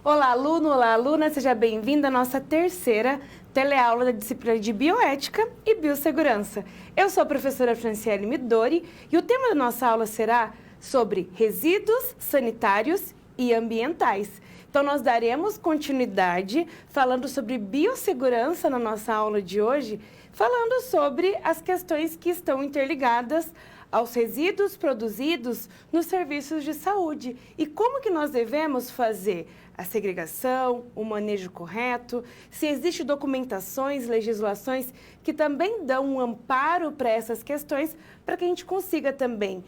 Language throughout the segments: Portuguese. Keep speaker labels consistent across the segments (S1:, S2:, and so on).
S1: Olá, aluno, olá, aluna, seja bem-vindo à nossa terceira teleaula da disciplina de Bioética e Biossegurança. Eu sou a professora Franciele Midori e o tema da nossa aula será sobre resíduos sanitários e ambientais. Então, nós daremos continuidade falando sobre biossegurança na nossa aula de hoje, falando sobre as questões que estão interligadas aos resíduos produzidos nos serviços de saúde e como que nós devemos fazer a segregação, o manejo correto, se existem documentações, legislações que também dão um amparo para essas questões, para que a gente consiga também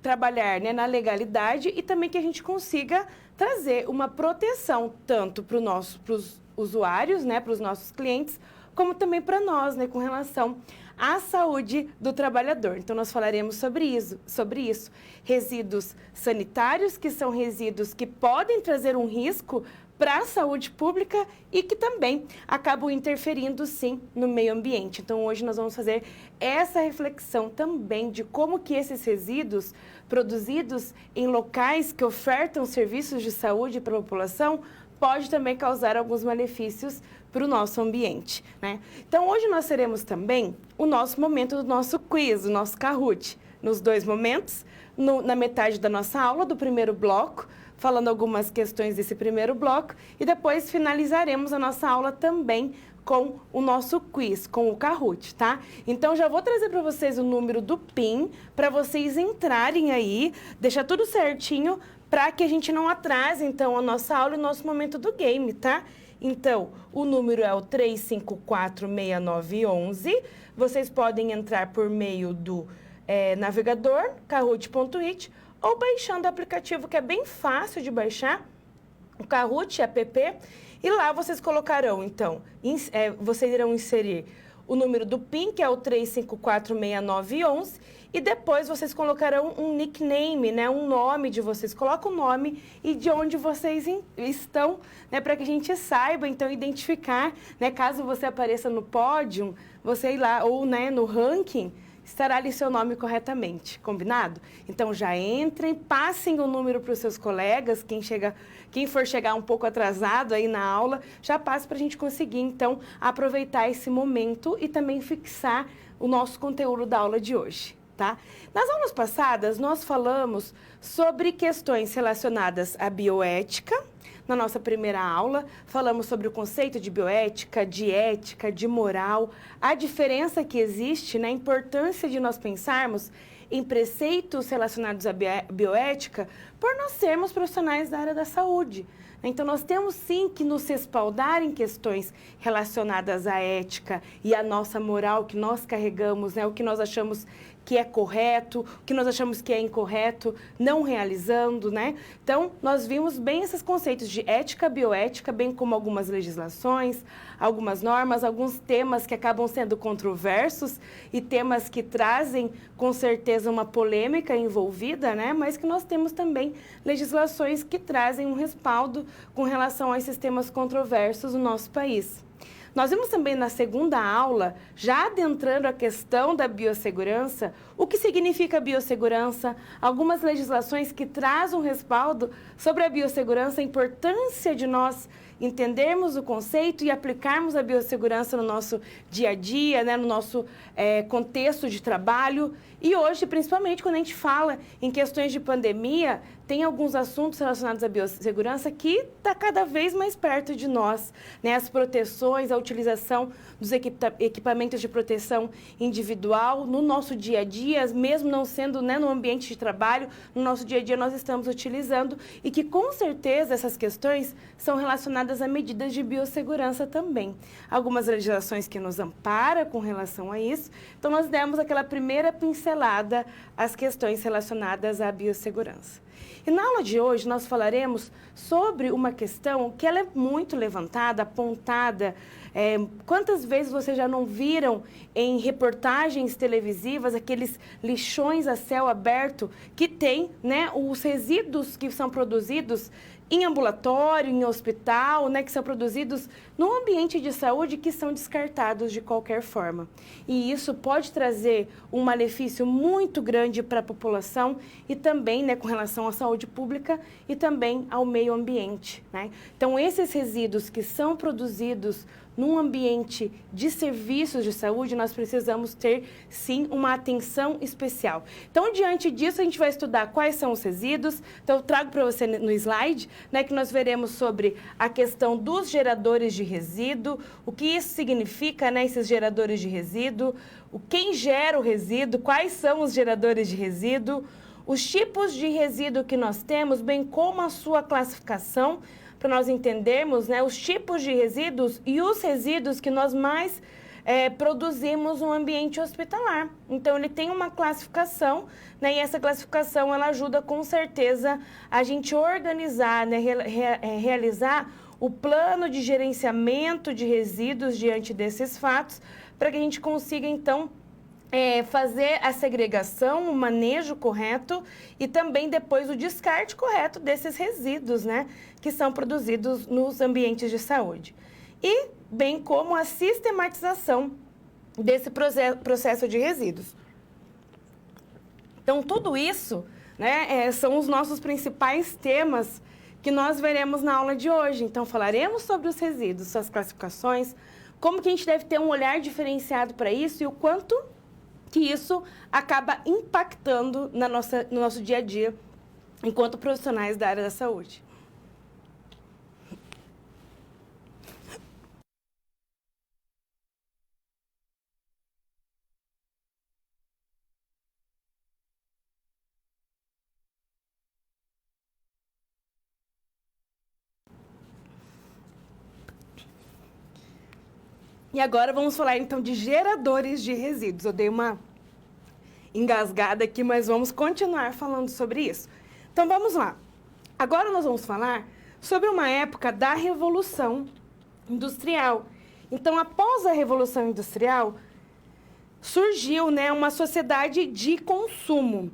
S1: trabalhar, né, na legalidade e também que a gente consiga trazer uma proteção tanto para os usuários, né, para os nossos clientes, como também para nós, né, com relação à saúde do trabalhador. Então, nós falaremos sobre isso. Resíduos sanitários, que são resíduos que podem trazer um risco para a saúde pública e que também acabam interferindo, sim, no meio ambiente. Então, hoje nós vamos fazer essa reflexão também de como que esses resíduos produzidos em locais que ofertam serviços de saúde para a população pode também causar alguns malefícios para o nosso ambiente, né? Então, hoje nós teremos também o nosso momento do nosso quiz, o nosso Kahoot, nos dois momentos, na metade da nossa aula, do primeiro bloco, falando algumas questões desse primeiro bloco, e depois finalizaremos a nossa aula também com o nosso quiz, com o Kahoot, tá? Então, já vou trazer para vocês o número do PIN, para vocês entrarem aí, deixar tudo certinho, para que a gente não atrase, então, a nossa aula e o nosso momento do game, tá? Então, o número é o 3546911. Vocês podem entrar por meio do navegador, kahoot.it, ou baixando o aplicativo, que é bem fácil de baixar, o Kahoot app, e lá vocês colocarão, então, vocês irão inserir o número do PIN, que é o 3546911, e depois vocês colocarão um nickname, né, um nome de vocês. Coloca o nome e de onde vocês estão, né, para que a gente saiba, então, identificar, né, caso você apareça no pódio, você ir lá, ou, né, no ranking, estará ali seu nome corretamente, combinado? Então, já entrem, passem o número para os seus colegas, quem for chegar um pouco atrasado aí na aula, já passe para a gente conseguir, então, aproveitar esse momento e também fixar o nosso conteúdo da aula de hoje, tá? Nas aulas passadas, nós falamos sobre questões relacionadas à bioética. Na nossa primeira aula, falamos sobre o conceito de bioética, de ética, de moral, a diferença que existe, né, a importância de nós pensarmos em preceitos relacionados à bioética por nós sermos profissionais da área da saúde. Então, nós temos sim que nos respaldar em questões relacionadas à ética e à nossa moral que nós carregamos, né, o que nós achamos que é correto, o que nós achamos que é incorreto, não realizando, né? Então, nós vimos bem esses conceitos de ética, bioética, bem como algumas legislações, algumas normas, alguns temas que acabam sendo controversos e temas que trazem, com certeza, uma polêmica envolvida, né? Mas que nós temos também legislações que trazem um respaldo com relação a esses temas controversos no nosso país. Nós vimos também na segunda aula, já adentrando a questão da biossegurança, o que significa biossegurança, algumas legislações que trazem um respaldo sobre a biossegurança, a importância de nós entendermos o conceito e aplicarmos a biossegurança no nosso dia a dia, né, no nosso contexto de trabalho. E hoje, principalmente quando a gente fala em questões de pandemia, tem alguns assuntos relacionados à biossegurança que está cada vez mais perto de nós, né? As proteções, a utilização dos equipamentos de proteção individual no nosso dia a dia, mesmo não sendo, né, no ambiente de trabalho, no nosso dia a dia nós estamos utilizando e que com certeza essas questões são relacionadas a medidas de biossegurança também. Algumas legislações que nos amparam com relação a isso, então nós demos aquela primeira pincelada às questões relacionadas à biossegurança. E na aula de hoje nós falaremos sobre uma questão que ela é muito levantada, apontada. Quantas vezes vocês já não viram em reportagens televisivas aqueles lixões a céu aberto que tem, né, os resíduos que são produzidos em ambulatório, em hospital, né, que são produzidos no ambiente de saúde, que são descartados de qualquer forma. E isso pode trazer um malefício muito grande para a população e também, né, com relação à saúde pública e também ao meio ambiente, né? Então, esses resíduos que são produzidos num ambiente de serviços de saúde, nós precisamos ter, sim, uma atenção especial. Então, diante disso, a gente vai estudar quais são os resíduos. Então, eu trago para você no slide, né, que nós veremos sobre a questão dos geradores de resíduo, o que isso significa, né, esses geradores de resíduo, quem gera o resíduo, quais são os geradores de resíduo, os tipos de resíduo que nós temos, bem como a sua classificação, para nós entendermos, né, os tipos de resíduos e os resíduos que nós mais produzimos no ambiente hospitalar. Então, ele tem uma classificação, né, e essa classificação ela ajuda com certeza a gente organizar, né, realizar o plano de gerenciamento de resíduos diante desses fatos, para que a gente consiga, então, fazer a segregação, o manejo correto e também depois o descarte correto desses resíduos, né, que são produzidos nos ambientes de saúde. E bem como a sistematização desse processo de resíduos. Então, tudo isso, né, são os nossos principais temas que nós veremos na aula de hoje. Então, falaremos sobre os resíduos, suas classificações, como que a gente deve ter um olhar diferenciado para isso e o quanto que isso acaba impactando no nosso dia a dia enquanto profissionais da área da saúde. E agora vamos falar, então, de geradores de resíduos. Eu dei uma engasgada aqui, mas vamos continuar falando sobre isso. Então, vamos lá. Agora nós vamos falar sobre uma época da Revolução Industrial. Então, após a Revolução Industrial, surgiu, né, uma sociedade de consumo.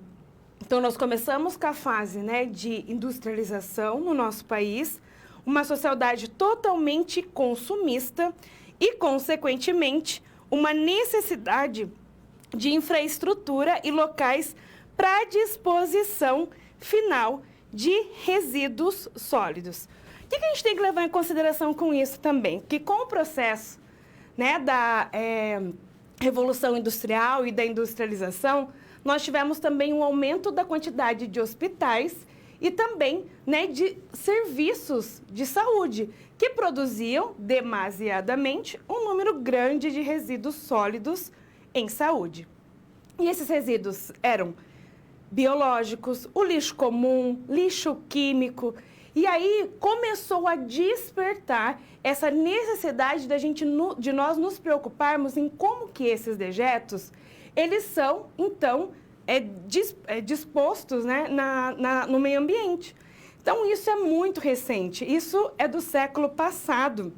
S1: Então, nós começamos com a fase, né, de industrialização no nosso país, uma sociedade totalmente consumista e, consequentemente, uma necessidade de infraestrutura e locais para disposição final de resíduos sólidos. O que a gente tem que levar em consideração com isso também? Que com o processo, né, da Revolução Industrial e da industrialização, nós tivemos também um aumento da quantidade de hospitais e também, né, de serviços de saúde, que produziam demasiadamente um número grande de resíduos sólidos em saúde. E esses resíduos eram biológicos, o lixo comum, lixo químico. E aí começou a despertar essa necessidade de nós nos preocuparmos em como que esses dejetos, eles são, então, dispostos, né, no meio ambiente. Então, isso é muito recente, isso é do século passado,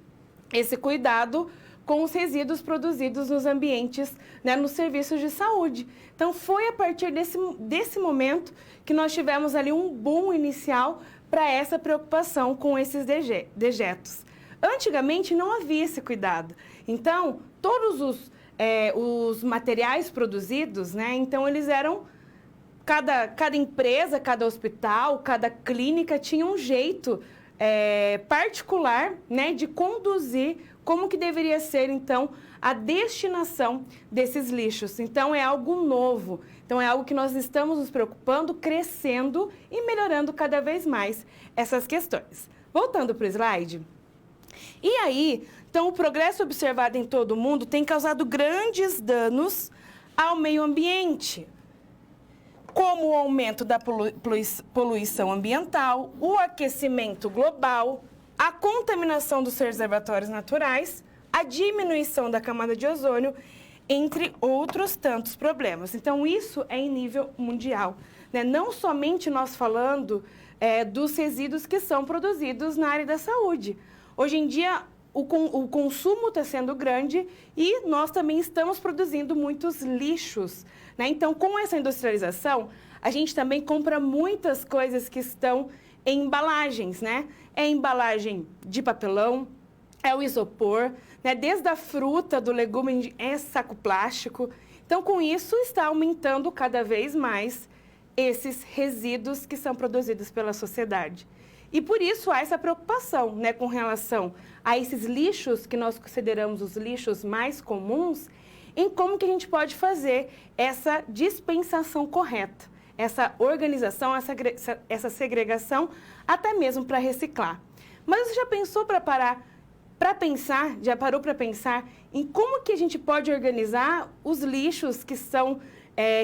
S1: esse cuidado com os resíduos produzidos nos ambientes, né, nos serviços de saúde. Então, foi a partir desse momento que nós tivemos ali um boom inicial para essa preocupação com esses dejetos. Antigamente, não havia esse cuidado. Então, todos os materiais produzidos, né, então, eles eram... Cada empresa, cada hospital, cada clínica tinha um jeito particular, né, de conduzir como que deveria ser, então, a destinação desses lixos. Então, é algo novo. Então, é algo que nós estamos nos preocupando, crescendo e melhorando cada vez mais essas questões. Voltando para o slide. E aí, então, o progresso observado em todo o mundo tem causado grandes danos ao meio ambiente, como o aumento da poluição ambiental, o aquecimento global, a contaminação dos reservatórios naturais, a diminuição da camada de ozônio, entre outros tantos problemas. Então, isso é em nível mundial, né? Não somente nós falando dos resíduos que são produzidos na área da saúde. Hoje em dia, o consumo está sendo grande e nós também estamos produzindo muitos lixos, né? Então, com essa industrialização, a gente também compra muitas coisas que estão em embalagens, né? É embalagem de papelão, é o isopor, né? Desde a fruta, do legume, é saco plástico. Então, com isso, está aumentando cada vez mais esses resíduos que são produzidos pela sociedade. E por isso há essa preocupação, né, com relação a esses lixos que nós consideramos os lixos mais comuns, em como que a gente pode fazer essa dispensação correta, essa organização, essa segregação, até mesmo para reciclar. Mas você já pensou já parou para pensar em como que a gente pode organizar os lixos que são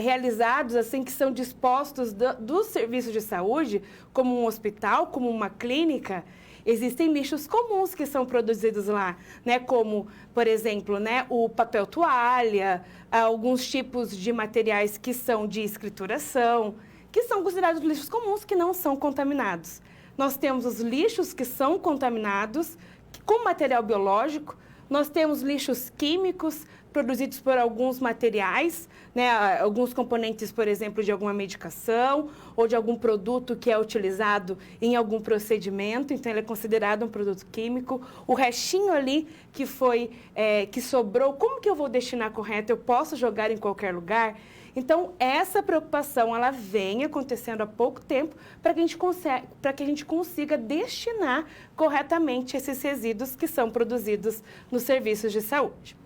S1: realizados, assim, que são dispostos dos serviços de saúde, como um hospital, como uma clínica? Existem lixos comuns que são produzidos lá, né? Como, por exemplo, né, o papel toalha, alguns tipos de materiais que são de escrituração, que são considerados lixos comuns que não são contaminados. Nós temos os lixos que são contaminados com material biológico, nós temos lixos químicos produzidos por alguns materiais, né, alguns componentes, por exemplo, de alguma medicação ou de algum produto que é utilizado em algum procedimento, então ele é considerado um produto químico. O restinho ali que sobrou, como que eu vou destinar correto? Eu posso jogar em qualquer lugar? Então, essa preocupação, ela vem acontecendo há pouco tempo para que a gente consiga destinar corretamente esses resíduos que são produzidos nos serviços de saúde.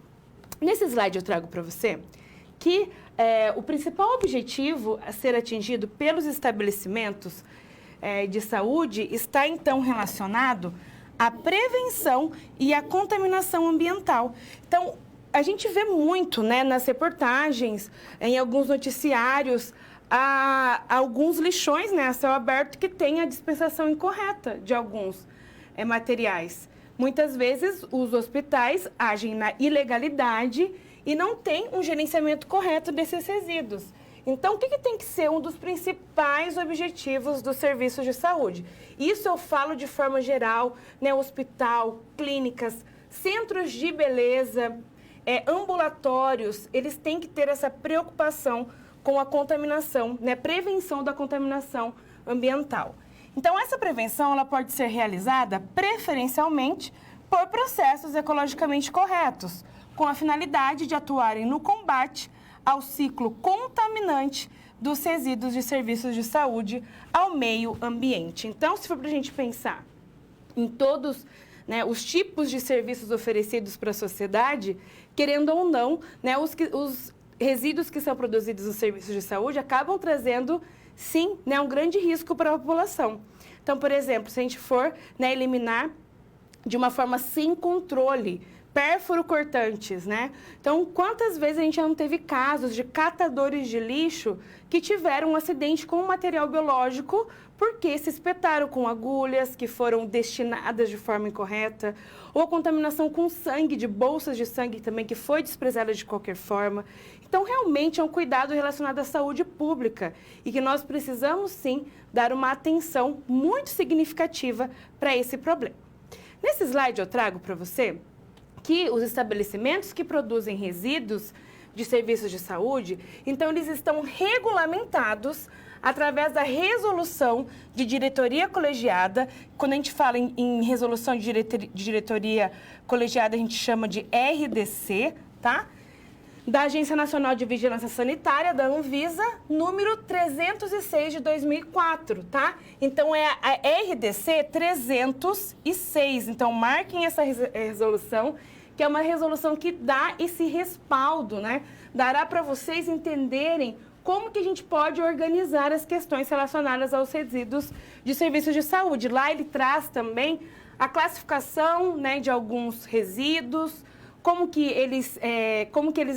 S1: Nesse slide eu trago para você que o principal objetivo a ser atingido pelos estabelecimentos de saúde está, então, relacionado à prevenção e à contaminação ambiental. Então, a gente vê muito, né, nas reportagens, em alguns noticiários, alguns lixões, né, a céu aberto que têm a dispensação incorreta de alguns materiais. Muitas vezes, os hospitais agem na ilegalidade e não têm um gerenciamento correto desses resíduos. Então, o que tem que ser um dos principais objetivos dos serviços de saúde? Isso eu falo de forma geral, né, hospital, clínicas, centros de beleza, ambulatórios, eles têm que ter essa preocupação com a contaminação, né, prevenção da contaminação ambiental. Então, essa prevenção ela pode ser realizada preferencialmente por processos ecologicamente corretos, com a finalidade de atuarem no combate ao ciclo contaminante dos resíduos de serviços de saúde ao meio ambiente. Então, se for para a gente pensar em todos, né, os tipos de serviços oferecidos para a sociedade, querendo ou não, né, os resíduos que são produzidos nos serviços de saúde acabam trazendo, sim, né, um grande risco para a população. Então, por exemplo, se a gente for, né, eliminar de uma forma sem controle pérfuro-cortantes, né? Então, quantas vezes a gente não teve casos de catadores de lixo que tiveram um acidente com material biológico porque se espetaram com agulhas que foram destinadas de forma incorreta, ou a contaminação com sangue, de bolsas de sangue também, que foi desprezada de qualquer forma. Então, realmente é um cuidado relacionado à saúde pública e que nós precisamos, sim, dar uma atenção muito significativa para esse problema. Nesse slide eu trago para você que os estabelecimentos que produzem resíduos de serviços de saúde, então eles estão regulamentados através da resolução de diretoria colegiada. Quando a gente fala em resolução de diretoria colegiada, a gente chama de RDC, tá? Da Agência Nacional de Vigilância Sanitária, da Anvisa, número 306 de 2004, tá? Então, é a RDC 306. Então, marquem essa resolução, que é uma resolução que dá esse respaldo, né? Dará para vocês entenderem como que a gente pode organizar as questões relacionadas aos resíduos de serviços de saúde. Lá ele traz também a classificação, né, de alguns resíduos, como que eles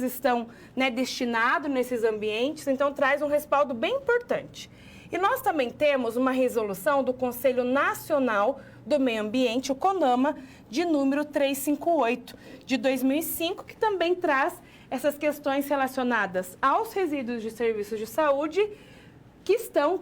S1: estão, né, destinados nesses ambientes. Então, traz um respaldo bem importante. E nós também temos uma resolução do Conselho Nacional do Meio Ambiente, o CONAMA, de número 358, de 2005, que também traz essas questões relacionadas aos resíduos de serviços de saúde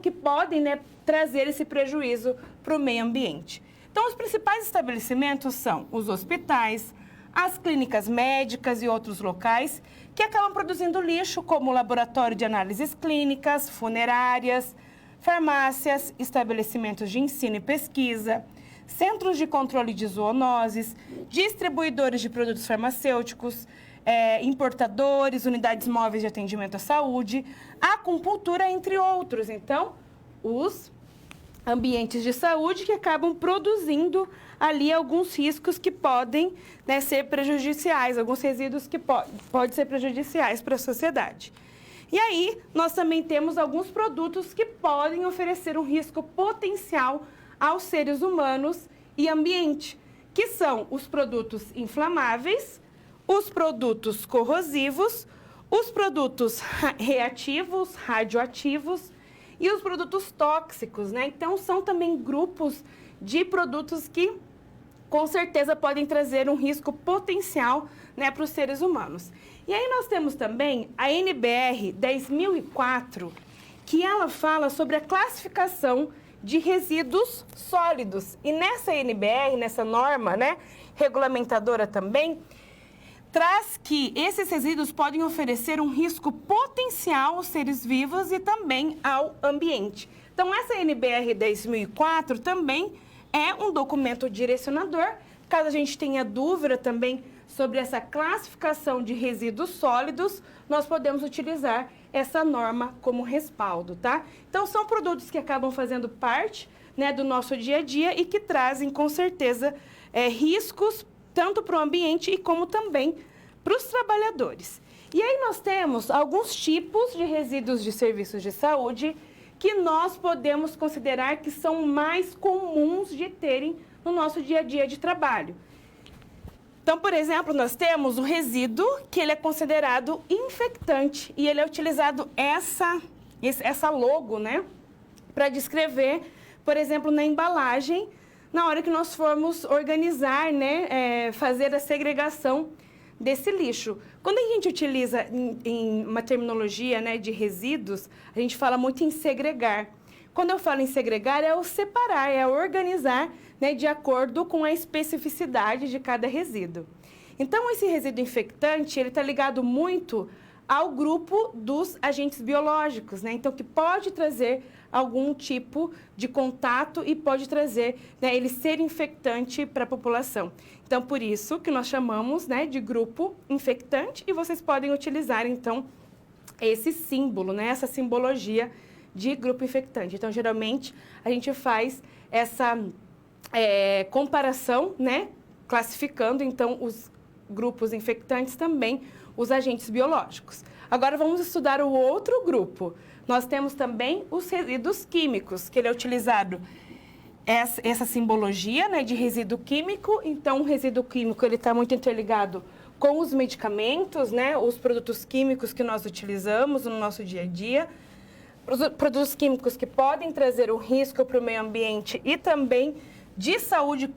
S1: que podem, né, trazer esse prejuízo para o meio ambiente. Então, os principais estabelecimentos são os hospitais, as clínicas médicas e outros locais que acabam produzindo lixo, como laboratório de análises clínicas, funerárias, farmácias, estabelecimentos de ensino e pesquisa, centros de controle de zoonoses, distribuidores de produtos farmacêuticos, importadores, unidades móveis de atendimento à saúde, acupuntura, entre outros. Então, os ambientes de saúde que acabam produzindo ali alguns riscos que podem, né, ser prejudiciais, alguns resíduos que podem ser prejudiciais para a sociedade. E aí, nós também temos alguns produtos que podem oferecer um risco potencial aos seres humanos e ambiente, que são os produtos inflamáveis, os produtos corrosivos, os produtos reativos, radioativos e os produtos tóxicos, né? Então, são também grupos de produtos que, com certeza, podem trazer um risco potencial, né, para os seres humanos. E aí nós temos também a NBR 10.004, que ela fala sobre a classificação de resíduos sólidos. E nessa NBR, nessa norma, né, regulamentadora também, traz que esses resíduos podem oferecer um risco potencial aos seres vivos e também ao ambiente. Então, essa NBR 10.004 também é um documento direcionador. Caso a gente tenha dúvida também sobre essa classificação de resíduos sólidos, nós podemos utilizar essa norma como respaldo, tá? Então, são produtos que acabam fazendo parte, né, do nosso dia a dia e que trazem, com certeza, riscos tanto para o ambiente e como também para os trabalhadores. E aí nós temos alguns tipos de resíduos de serviços de saúde que nós podemos considerar que são mais comuns de terem no nosso dia a dia de trabalho. Então, por exemplo, nós temos o resíduo que ele é considerado infectante e ele é utilizado essa logo, né, para descrever, por exemplo, na embalagem, na hora que nós formos organizar, né, fazer a segregação desse lixo. Quando a gente utiliza em uma terminologia, né, de resíduos, a gente fala muito em segregar. Quando eu falo em segregar, é o separar, é organizar, né, de acordo com a especificidade de cada resíduo. Então, esse resíduo infectante, ele está ligado muito ao grupo dos agentes biológicos, né? Então, que pode trazer algum tipo de contato e pode trazer, né, ele ser infectante para a população. Então, por isso que nós chamamos, né, de grupo infectante e vocês podem utilizar, então, esse símbolo, né, essa simbologia de grupo infectante. Então, geralmente, a gente faz essa comparação, né, classificando, então, os grupos infectantes também, os agentes biológicos. Agora, vamos estudar o outro grupo. Nós temos também os resíduos químicos, que ele é utilizado essa simbologia, né, de resíduo químico. Então, o resíduo químico ele está muito interligado com os medicamentos, né, os produtos químicos que nós utilizamos no nosso dia a dia, os produtos químicos que podem trazer um risco para o meio ambiente e também de saúde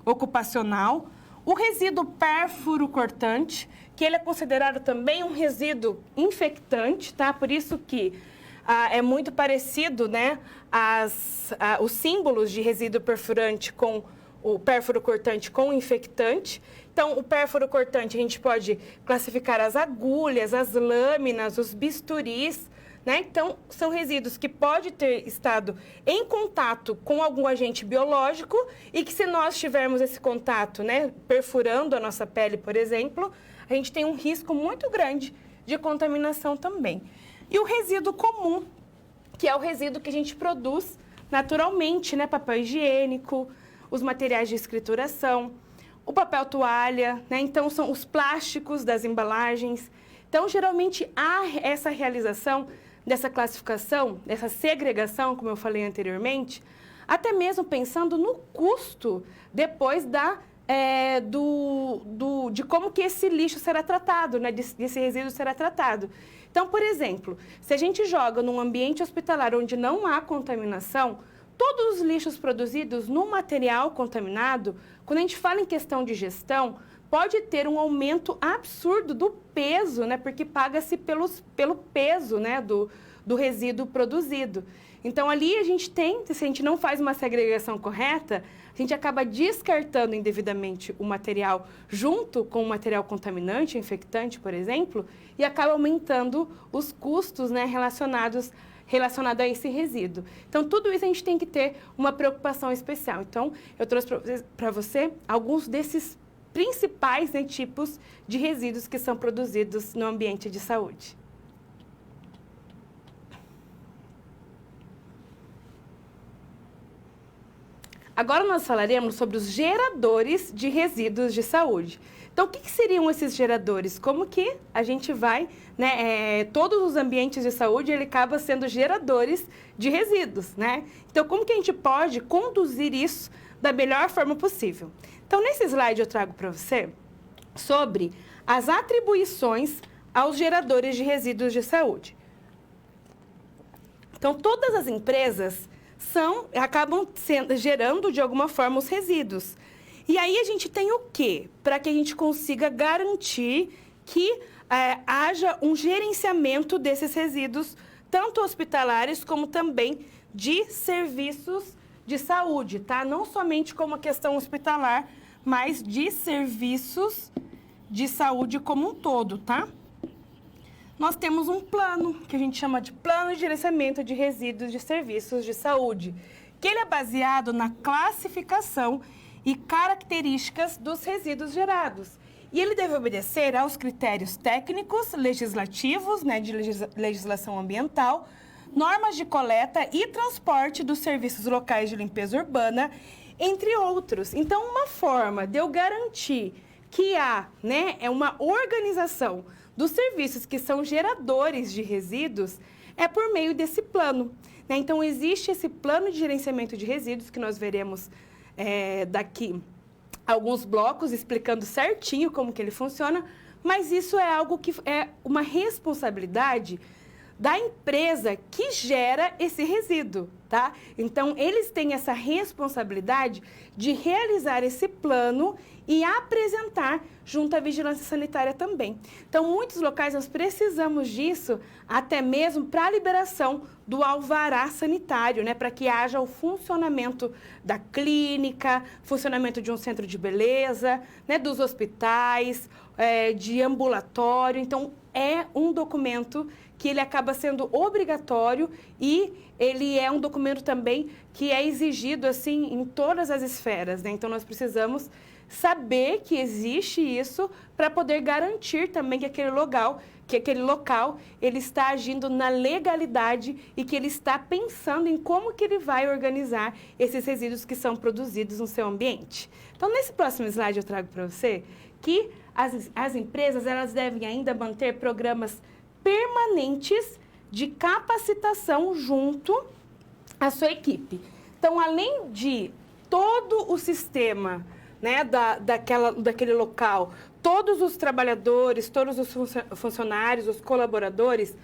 S1: ocupacional. O resíduo pérfuro cortante, que ele é considerado também um resíduo infectante, tá? Por isso que é muito parecido, né, os símbolos de resíduo perfurante com o pérfuro cortante com o infectante. Então, o pérfuro cortante a gente pode classificar as agulhas, as lâminas, os bisturis, né? Então, são resíduos que podem ter estado em contato com algum agente biológico e que, se nós tivermos esse contato, né, perfurando a nossa pele, por exemplo, a gente tem um risco muito grande de contaminação também. E o resíduo comum, que é o resíduo que a gente produz naturalmente, né, papel higiênico, os materiais de escrituração, o papel toalha, né? Então, são os plásticos das embalagens. Então, geralmente, há essa realização dessa classificação, dessa segregação, como eu falei anteriormente, até mesmo pensando no custo depois de como que esse lixo será tratado, né, desse resíduo será tratado. Então, por exemplo, se a gente joga num ambiente hospitalar onde não há contaminação, todos os lixos produzidos no material contaminado, quando a gente fala em questão de gestão, pode ter um aumento absurdo do peso, né? Porque paga-se pelo peso, né, do resíduo produzido. Então, ali a gente tem, se a gente não faz uma segregação correta, a gente acaba descartando indevidamente o material junto com o material contaminante, infectante, por exemplo, e acaba aumentando os custos, né, relacionado a esse resíduo. Então, tudo isso a gente tem que ter uma preocupação especial. Então, eu trouxe para você alguns desses principais, né, tipos de resíduos que são produzidos no ambiente de saúde. Agora nós falaremos sobre os geradores de resíduos de saúde. Então, o que seriam esses geradores? Como que a gente vai, né, todos os ambientes de saúde, ele acaba sendo geradores de resíduos, né? Então, como que a gente pode conduzir isso da melhor forma possível? Então, nesse slide eu trago para você sobre as atribuições aos geradores de resíduos de saúde. Então, todas as empresas acabam gerando, de alguma forma, os resíduos. E aí a gente tem o quê? Para que a gente consiga garantir que haja um gerenciamento desses resíduos, tanto hospitalares como também de serviços de saúde, tá? Não somente como a questão hospitalar, mas de serviços de saúde como um todo, tá? Nós temos um plano, que a gente chama de Plano de Gerenciamento de Resíduos de Serviços de Saúde, que ele é baseado na classificação e características dos resíduos gerados. E ele deve obedecer aos critérios técnicos, legislativos, né, de legislação ambiental, normas de coleta e transporte dos serviços locais de limpeza urbana, entre outros. Então, uma forma de eu garantir que há, né, uma organização dos serviços que são geradores de resíduos é por meio desse plano, né? Então, existe esse plano de gerenciamento de resíduos que nós veremos daqui alguns blocos explicando certinho como que ele funciona, mas isso é algo que é uma responsabilidade da empresa que gera esse resíduo, tá? Então, eles têm essa responsabilidade de realizar esse plano e apresentar junto à vigilância sanitária também. Então, muitos locais nós precisamos disso até mesmo para a liberação do alvará sanitário, né? Para que haja o funcionamento da clínica, funcionamento de um centro de beleza, né? Dos hospitais, de ambulatório. Então, é um documento que ele acaba sendo obrigatório e ele é um documento também que é exigido, assim, em todas as esferas, né? Então, nós precisamos saber que existe isso para poder garantir também que aquele local ele está agindo na legalidade e que ele está pensando em como que ele vai organizar esses resíduos que são produzidos no seu ambiente. Então, nesse próximo slide eu trago para você que as empresas elas devem ainda manter programas permanentes de capacitação junto à sua equipe. Então, além de todo o sistema, né, daquele local, todos os trabalhadores, todos os funcionários, os colaboradores,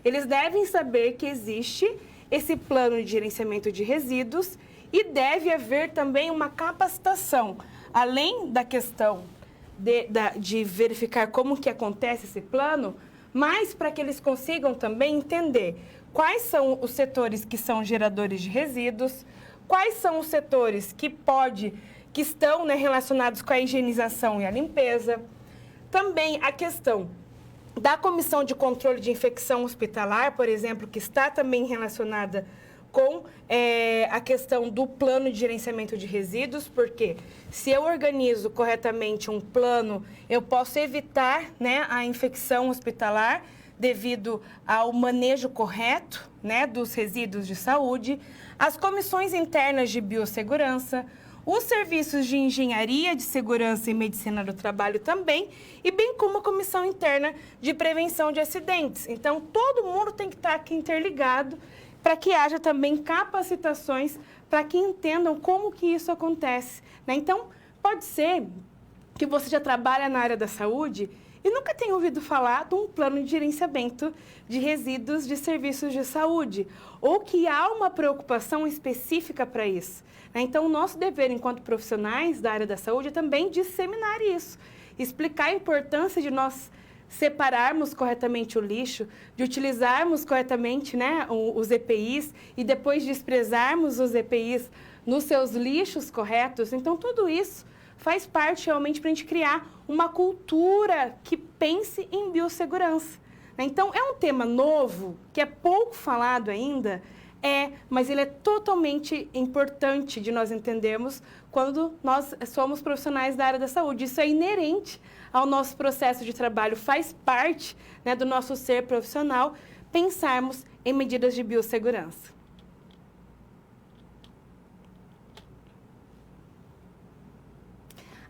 S1: eles devem saber que existe esse plano de gerenciamento de resíduos e deve haver também uma capacitação, além da questão de verificar como que acontece esse plano, mas para que eles consigam também entender quais são os setores que são geradores de resíduos, quais são os setores que estão, né, relacionados com a higienização e a limpeza. Também a questão da Comissão de Controle de Infecção Hospitalar, por exemplo, que está também relacionada com a questão do plano de gerenciamento de resíduos, porque se eu organizo corretamente um plano, eu posso evitar, né, a infecção hospitalar devido ao manejo correto, né, dos resíduos de saúde, as comissões internas de biossegurança, os serviços de engenharia de segurança e medicina do trabalho também, e bem como a comissão interna de prevenção de acidentes. Então, todo mundo tem que estar aqui interligado para que haja também capacitações para que entendam como que isso acontece, né? Então, pode ser que você já trabalha na área da saúde e nunca tenha ouvido falar de um plano de gerenciamento de resíduos de serviços de saúde, ou que há uma preocupação específica para isso, né? Então, o nosso dever enquanto profissionais da área da saúde é também disseminar isso, explicar a importância de nós separarmos corretamente o lixo, de utilizarmos corretamente, né, os EPIs e depois desprezarmos os EPIs nos seus lixos corretos. Então, tudo isso faz parte realmente para a gente criar uma cultura que pense em biossegurança, né? Então, é um tema novo, que é pouco falado ainda, Mas ele é totalmente importante de nós entendermos quando nós somos profissionais da área da saúde. Isso é inerente ao nosso processo de trabalho, faz parte, né, do nosso ser profissional, pensarmos em medidas de biossegurança.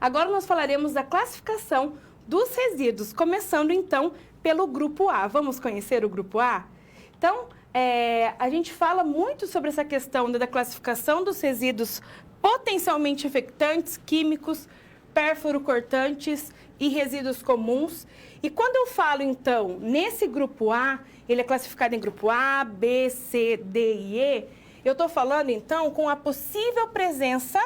S1: Agora nós falaremos da classificação dos resíduos, começando então pelo grupo A. Vamos conhecer o grupo A? Então, a gente fala muito sobre essa questão da classificação dos resíduos potencialmente infectantes, químicos, pérfuro-cortantes e resíduos comuns. E quando eu falo, então, nesse grupo A, ele é classificado em grupo A, B, C, D e E, eu estou falando, então, com a possível presença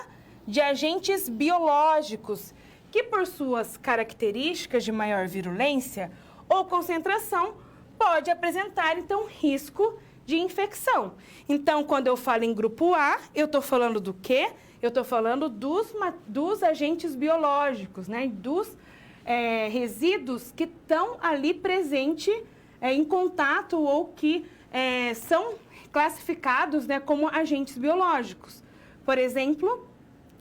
S1: de agentes biológicos que, por suas características de maior virulência ou concentração, pode apresentar, então, risco de infecção. Então, quando eu falo em grupo A, eu estou falando do quê? Eu estou falando dos agentes biológicos, né? Dos resíduos que estão ali presentes em contato ou que são classificados, né, como agentes biológicos. Por exemplo,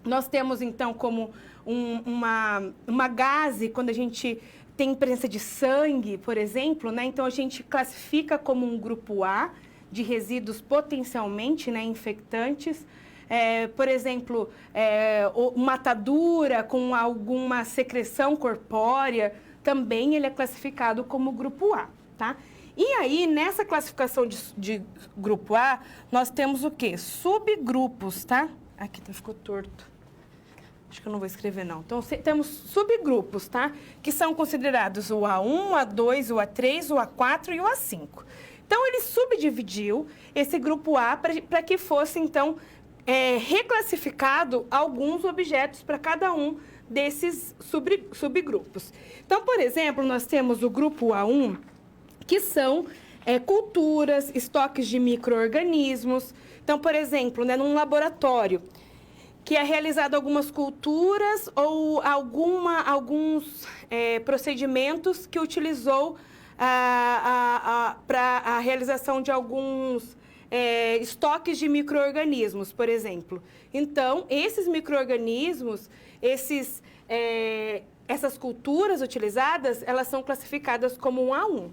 S1: nós temos, então, como uma gase, quando a gente tem presença de sangue, por exemplo, né? Então, a gente classifica como um grupo A de resíduos potencialmente, né, infectantes. Por exemplo, uma atadura com alguma secreção corpórea, também ele é classificado como grupo A, tá? E aí, nessa classificação de grupo A, nós temos o quê? Subgrupos, tá? Aqui ficou torto. Acho que eu não vou escrever, não. Então, temos subgrupos, tá? Que são considerados o A1, o A2, o A3, o A4 e o A5. Então, ele subdividiu esse grupo A para que fosse, então, reclassificado alguns objetos para cada um desses subgrupos. Então, por exemplo, nós temos o grupo A1, que são culturas, estoques de micro-organismos. Então, por exemplo, né, num laboratório, que é realizado algumas culturas ou alguns procedimentos que utilizou para a realização de alguns estoques de micro-organismos, por exemplo. Então, esses micro-organismos, essas culturas utilizadas, elas são classificadas como um A1.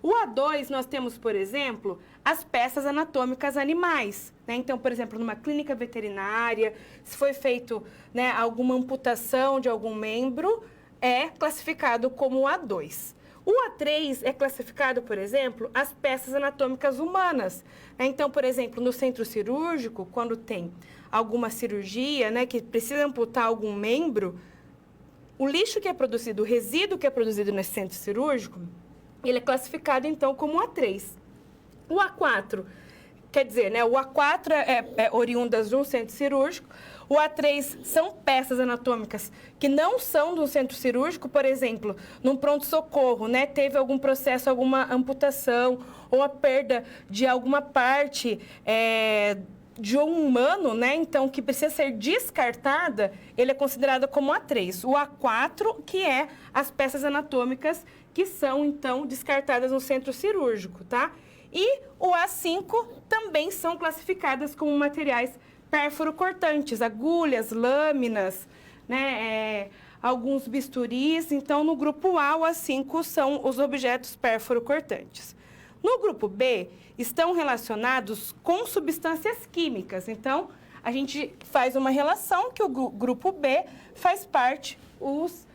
S1: O A2, nós temos, por exemplo, as peças anatômicas animais, né? Então, por exemplo, numa clínica veterinária, se foi feito, né, alguma amputação de algum membro, é classificado como A2. O A3 é classificado, por exemplo, as peças anatômicas humanas, né? Então, por exemplo, no centro cirúrgico, quando tem alguma cirurgia, né, que precisa amputar algum membro, o lixo que é produzido, o resíduo que é produzido nesse centro cirúrgico, ele é classificado, então, como A3. O A4, quer dizer, né, o A4 é oriundas de um centro cirúrgico, o A3 são peças anatômicas que não são do centro cirúrgico, por exemplo, num pronto-socorro, né, teve algum processo, alguma amputação ou a perda de alguma parte de um humano, né, então, que precisa ser descartada, ele é considerado como A3. O A4, que é as peças anatômicas que são, então, descartadas no centro cirúrgico, tá? E o A5 também são classificadas como materiais pérfuro-cortantes, agulhas, lâminas, né, alguns bisturis. Então, no grupo A, o A5 são os objetos pérfuro-cortantes. No grupo B, estão relacionados com substâncias químicas. Então, a gente faz uma relação que o grupo B faz parte os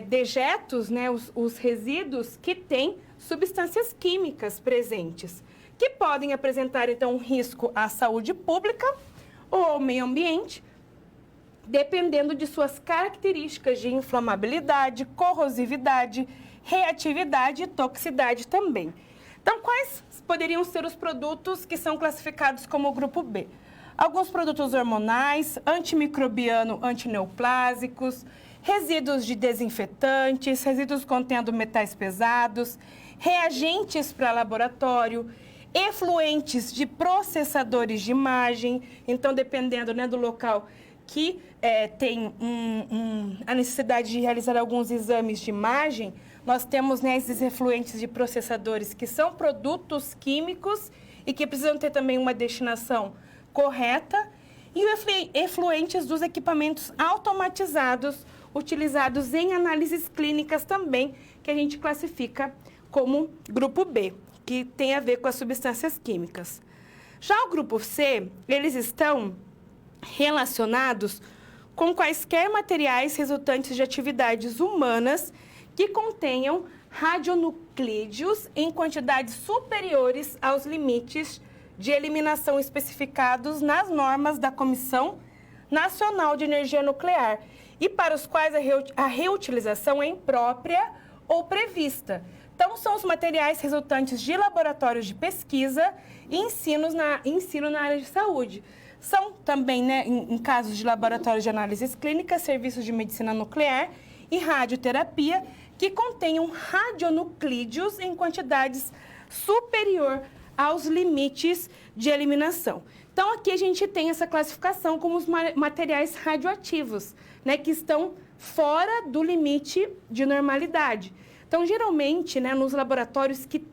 S1: dejetos, né, os resíduos que têm substâncias químicas presentes, que podem apresentar, então, um risco à saúde pública ou ao meio ambiente, dependendo de suas características de inflamabilidade, corrosividade, reatividade e toxicidade também. Então, quais poderiam ser os produtos que são classificados como grupo B? Alguns produtos hormonais, antimicrobiano, antineoplásicos, resíduos de desinfetantes, resíduos contendo metais pesados, reagentes para laboratório, efluentes de processadores de imagem. Então, dependendo, né, do local que tem a necessidade de realizar alguns exames de imagem, nós temos, né, esses efluentes de processadores que são produtos químicos e que precisam ter também uma destinação correta, e os efluentes dos equipamentos automatizados utilizados em análises clínicas também, que a gente classifica como grupo B, que tem a ver com as substâncias químicas. Já o grupo C, eles estão relacionados com quaisquer materiais resultantes de atividades humanas que contenham radionuclídeos em quantidades superiores aos limites de eliminação especificados nas normas da Comissão Nacional de Energia Nuclear e para os quais a reutilização é imprópria ou prevista. Então, são os materiais resultantes de laboratórios de pesquisa e ensino na área de saúde. São também, né, em casos de laboratórios de análises clínicas, serviços de medicina nuclear e radioterapia, que contenham radionuclídeos em quantidades superior aos limites de eliminação. Então, aqui a gente tem essa classificação como os materiais radioativos, né, que estão fora do limite de normalidade. Então, geralmente, né, nos laboratórios que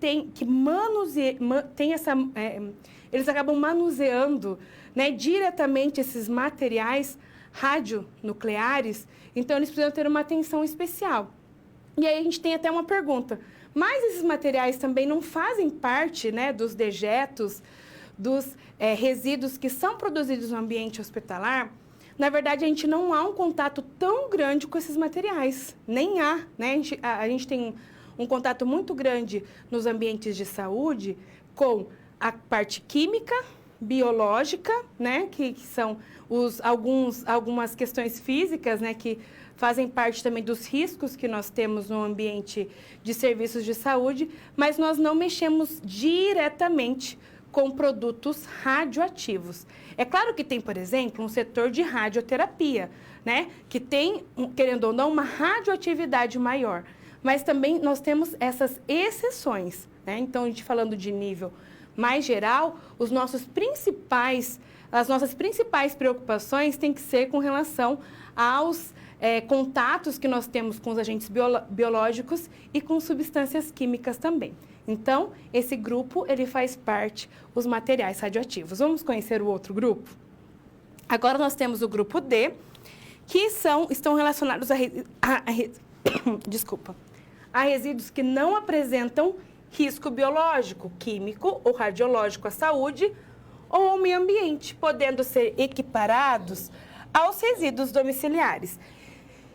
S1: eles acabam manuseando, né, diretamente esses materiais radionucleares, então eles precisam ter uma atenção especial. E aí a gente tem até uma pergunta, mas esses materiais também não fazem parte, né, dos dejetos, dos resíduos que são produzidos no ambiente hospitalar? Na verdade, a gente não há um contato tão grande com esses materiais, nem há, né? A gente tem um contato muito grande nos ambientes de saúde com a parte química, biológica, né, que são algumas questões físicas, né, que fazem parte também dos riscos que nós temos no ambiente de serviços de saúde, mas nós não mexemos diretamente com produtos radioativos. É claro que tem, por exemplo, um setor de radioterapia, né, que tem, querendo ou não, uma radioatividade maior, mas também nós temos essas exceções, né? Então, a gente falando de nível mais geral, as nossas principais preocupações têm que ser com relação aos contatos que nós temos com os agentes biológicos e com substâncias químicas também. Então, esse grupo, ele faz parte dos materiais radioativos. Vamos conhecer o outro grupo? Agora nós temos o grupo D, que estão relacionados a resíduos que não apresentam risco biológico, químico ou radiológico à saúde ou ao meio ambiente, podendo ser equiparados aos resíduos domiciliares.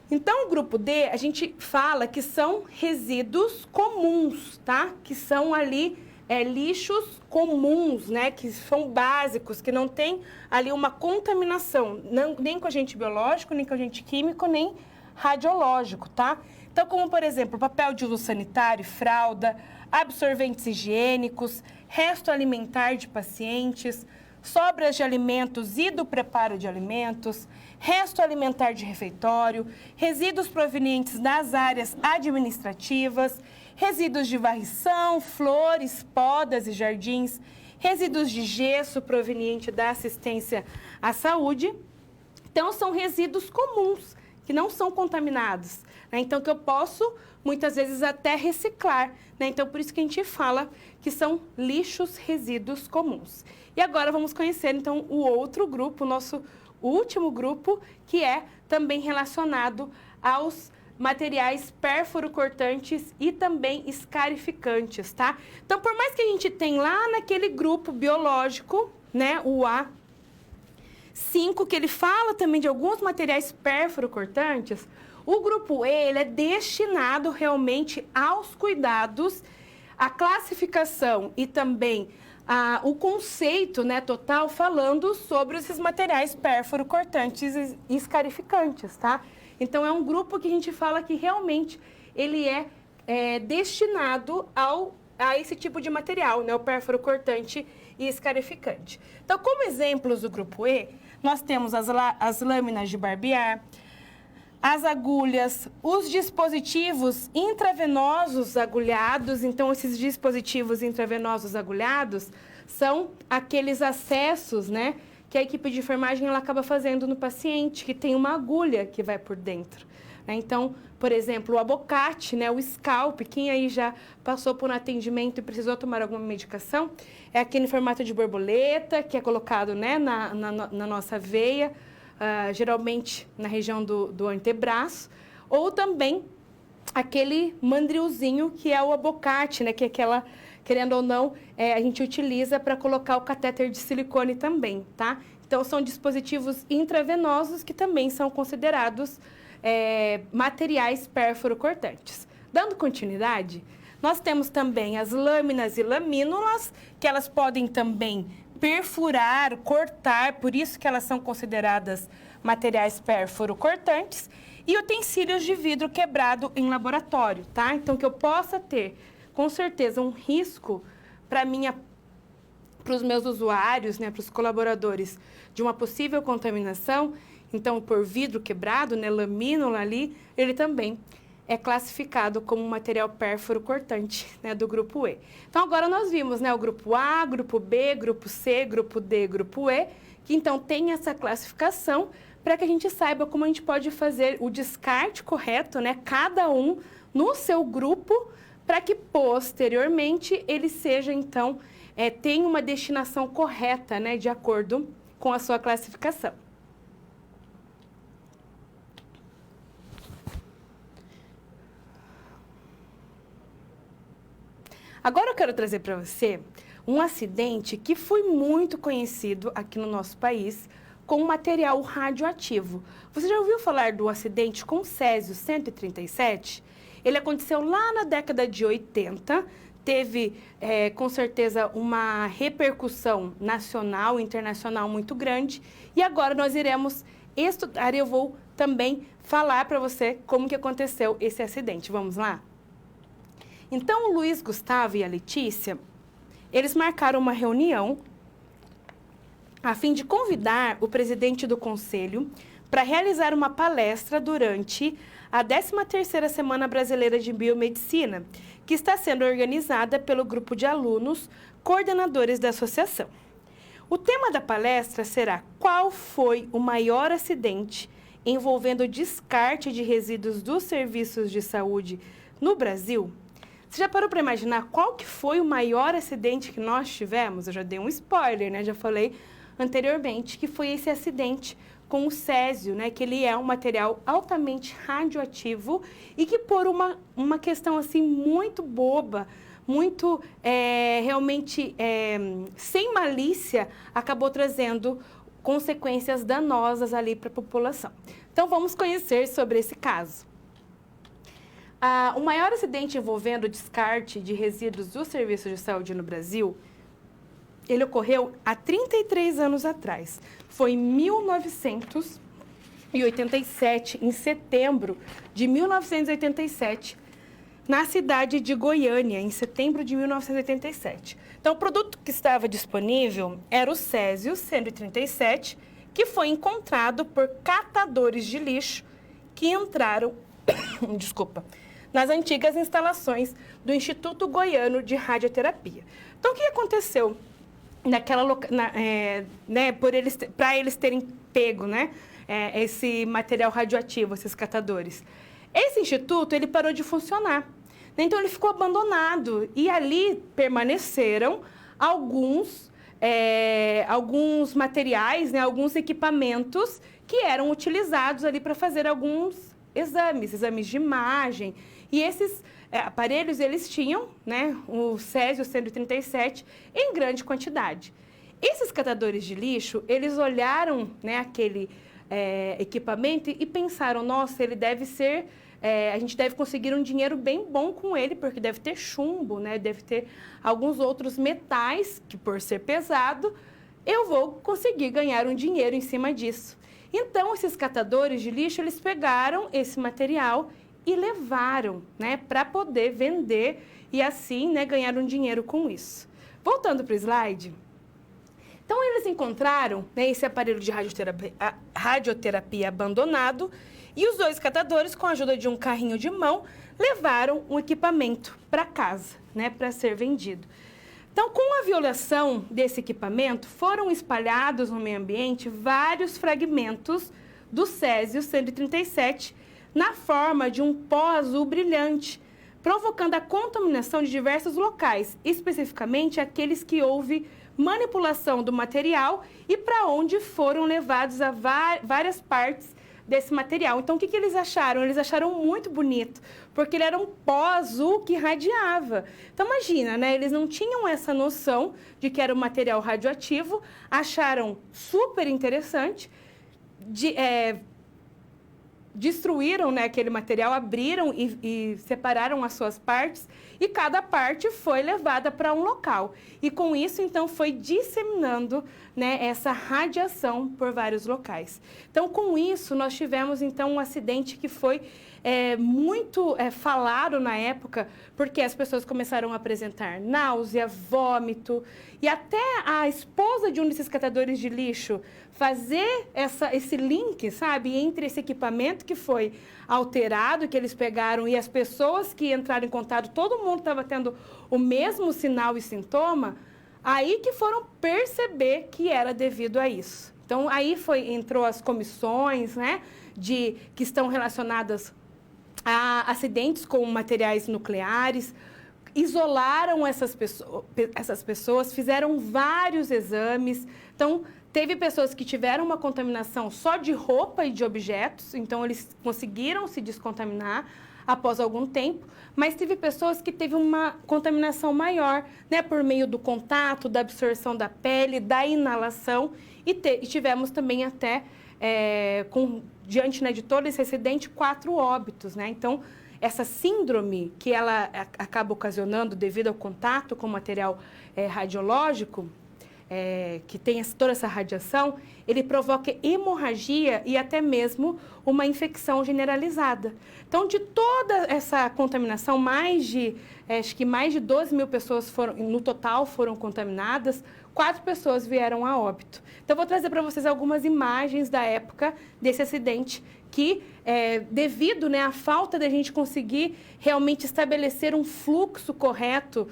S1: Então, o grupo D, a gente fala que são resíduos comuns, tá? Que são ali lixos comuns, né? Que são básicos, que não tem ali uma contaminação, nem com agente biológico, nem com agente químico, nem radiológico, tá? Então, como, por exemplo, papel de uso sanitário, fralda, absorventes higiênicos, resto alimentar de pacientes, sobras de alimentos e do preparo de alimentos, resto alimentar de refeitório, resíduos provenientes das áreas administrativas, resíduos de varrição, flores, podas e jardins, resíduos de gesso proveniente da assistência à saúde. Então, são resíduos comuns, que não são contaminados, né? Então, que eu posso, muitas vezes, até reciclar, né? Então, por isso que a gente fala que são lixos resíduos comuns. E agora vamos conhecer, então, o outro grupo, o nosso último grupo, que é também relacionado aos materiais pérfuro-cortantes e também escarificantes, tá? Então, por mais que a gente tenha lá naquele grupo biológico, né, o A5, que ele fala também de alguns materiais pérfuro-cortantes, o grupo E, ele é destinado realmente aos cuidados, à classificação e também o conceito, né, total, falando sobre esses materiais pérfuro-cortantes e escarificantes, tá? Então, é um grupo que a gente fala que realmente ele é destinado a esse tipo de material, né, o pérfuro-cortante e escarificante. Então, como exemplos do grupo E, nós temos as lâminas de barbear, as agulhas, os dispositivos intravenosos agulhados. Então, esses dispositivos intravenosos agulhados são aqueles acessos, né, que a equipe de enfermagem ela acaba fazendo no paciente, que tem uma agulha que vai por dentro, né? Então, por exemplo, o abocate, né, o scalp, quem aí já passou por um atendimento e precisou tomar alguma medicação, é aquele em formato de borboleta, que é colocado, né, na nossa veia, geralmente na região do antebraço, ou também aquele mandrilzinho, que é o abocate, né, que é aquela, querendo ou não, a gente utiliza para colocar o catéter de silicone também, tá? Então, são dispositivos intravenosos que também são considerados materiais pérfuro-cortantes. Dando continuidade, nós temos também as lâminas e lamínulas, que elas podem também perfurar, cortar, por isso que elas são consideradas materiais pérfuro-cortantes, e utensílios de vidro quebrado em laboratório, tá? Então, que eu possa ter, com certeza, um risco para os meus usuários, né, para os colaboradores, de uma possível contaminação. Então, por vidro quebrado, né, lamínula ali, ele também é classificado como um material pérfuro cortante, né, do grupo E. Então, agora nós vimos, né, o grupo A, grupo B, grupo C, grupo D, grupo E, que então tem essa classificação para que a gente saiba como a gente pode fazer o descarte correto, né, cada um no seu grupo, para que posteriormente ele seja, então, tenha uma destinação correta, né, de acordo com a sua classificação. Agora eu quero trazer para você um acidente que foi muito conhecido aqui no nosso país com material radioativo. Você já ouviu falar do acidente com Césio 137? Ele aconteceu lá na década de 80, teve com certeza uma repercussão nacional e internacional muito grande, e agora nós iremos estudar e eu vou também falar para você como que aconteceu esse acidente. Vamos lá? Então, o Luiz Gustavo e a Letícia, eles marcaram uma reunião a fim de convidar o presidente do conselho para realizar uma palestra durante a 13ª Semana Brasileira de Biomedicina, que está sendo organizada pelo grupo de alunos coordenadores da associação. O tema da palestra será: qual foi o maior acidente envolvendo o descarte de resíduos dos serviços de saúde no Brasil? Você já parou para imaginar qual que foi o maior acidente que nós tivemos? Eu já dei um spoiler, né? Já falei anteriormente que foi esse acidente com o césio, né? Que ele é um material altamente radioativo e que por uma questão assim muito boba, muito realmente sem malícia, acabou trazendo consequências danosas ali para a população. Então, vamos conhecer sobre esse caso. O maior acidente envolvendo o descarte de resíduos do serviço de saúde no Brasil, ele ocorreu há 33 anos atrás. Foi em 1987, em setembro de 1987, na cidade de Goiânia, em setembro de 1987. Então, o produto que estava disponível era o Césio 137, que foi encontrado por catadores de lixo que entraram, nas antigas instalações do Instituto Goiano de Radioterapia. Então, o que aconteceu para eles terem pego, né, esse material radioativo, esses catadores? Esse instituto, ele parou de funcionar. Então, ele ficou abandonado e ali permaneceram alguns materiais, né, alguns equipamentos que eram utilizados ali para fazer alguns exames de imagem. E esses aparelhos, eles tinham, né, o Césio 137 em grande quantidade. Esses catadores de lixo, eles olharam, né, aquele equipamento e pensaram: nossa, ele deve ser, a gente deve conseguir um dinheiro bem bom com ele, porque deve ter chumbo, né, deve ter alguns outros metais, que por ser pesado, eu vou conseguir ganhar um dinheiro em cima disso. Então, esses catadores de lixo, eles pegaram esse material e levaram, né, para poder vender e assim, né, ganhar um dinheiro com isso. Voltando para o slide. Então, eles encontraram, né, esse aparelho de radioterapia abandonado e os dois catadores, com a ajuda de um carrinho de mão, levaram um equipamento para casa, né, para ser vendido. Então, com a violação desse equipamento, foram espalhados no meio ambiente vários fragmentos do Césio 137 na forma de um pó azul brilhante, provocando a contaminação de diversos locais, especificamente aqueles que houve manipulação do material e para onde foram levados a várias partes desse material. Então, o que eles acharam? Eles acharam muito bonito, porque ele era um pó azul que radiava. Então, imagina, né? Eles não tinham essa noção de que era um material radioativo, acharam super interessante, destruíram, né, aquele material, abriram e separaram as suas partes e cada parte foi levada para um local. E com isso, então, foi disseminando, né, essa radiação por vários locais. Então, com isso, nós tivemos, então, um acidente que foi muito falado na época, porque as pessoas começaram a apresentar náusea, vômito, e até a esposa de um desses catadores de lixo fazer esse link, sabe, entre esse equipamento que foi alterado, que eles pegaram, e as pessoas que entraram em contato, todo mundo estava tendo o mesmo sinal e sintoma, aí que foram perceber que era devido a isso. Então, aí entrou as comissões, né, que estão relacionadas a acidentes com materiais nucleares, isolaram essas pessoas, fizeram vários exames. Então, teve pessoas que tiveram uma contaminação só de roupa e de objetos, então eles conseguiram se descontaminar após algum tempo, mas teve pessoas que teve uma contaminação maior, né, por meio do contato, da absorção da pele, da inalação, e tivemos também até, diante, né, de todo esse acidente, 4 óbitos, né? Então, essa síndrome que ela acaba ocasionando devido ao contato com o material radiológico, que tem toda essa radiação, ele provoca hemorragia e até mesmo uma infecção generalizada. Então, de toda essa contaminação, acho que mais de 12 mil pessoas no total foram contaminadas, 4 pessoas vieram a óbito. Então, vou trazer para vocês algumas imagens da época desse acidente que, devido, né, à falta da gente conseguir realmente estabelecer um fluxo correto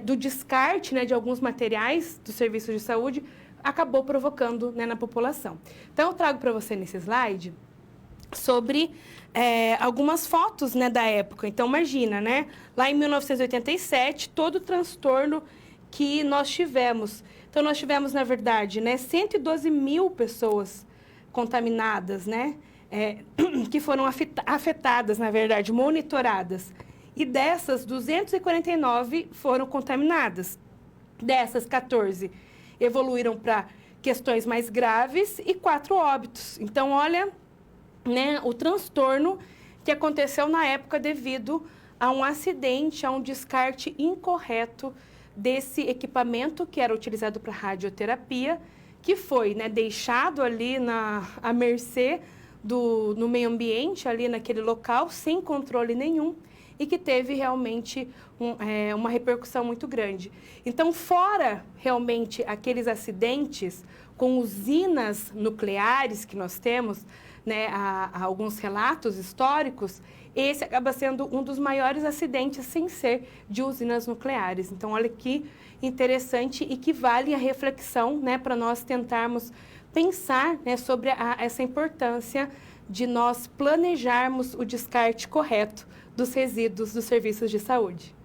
S1: do descarte, né, de alguns materiais dos serviços de saúde, acabou provocando, né, na população. Então, eu trago para você nesse slide sobre algumas fotos, né, da época. Então, imagina, né, lá em 1987, todo o transtorno que nós tivemos. Então, nós tivemos, na verdade, né, 112 mil pessoas contaminadas, né, que foram afetadas, na verdade, monitoradas. E dessas, 249 foram contaminadas. Dessas, 14 evoluíram para questões mais graves e 4 óbitos. Então, olha, né, o transtorno que aconteceu na época devido a um acidente, a um descarte incorreto desse equipamento que era utilizado para radioterapia, que foi, né, deixado ali à mercê no meio ambiente, ali naquele local, sem controle nenhum, e que teve realmente uma repercussão muito grande. Então, fora realmente aqueles acidentes com usinas nucleares que nós temos, né, há alguns relatos históricos, esse acaba sendo um dos maiores acidentes sem ser de usinas nucleares. Então, olha que interessante e que vale a reflexão, né, para nós tentarmos pensar, né, sobre essa importância de nós planejarmos o descarte correto dos resíduos dos serviços de saúde.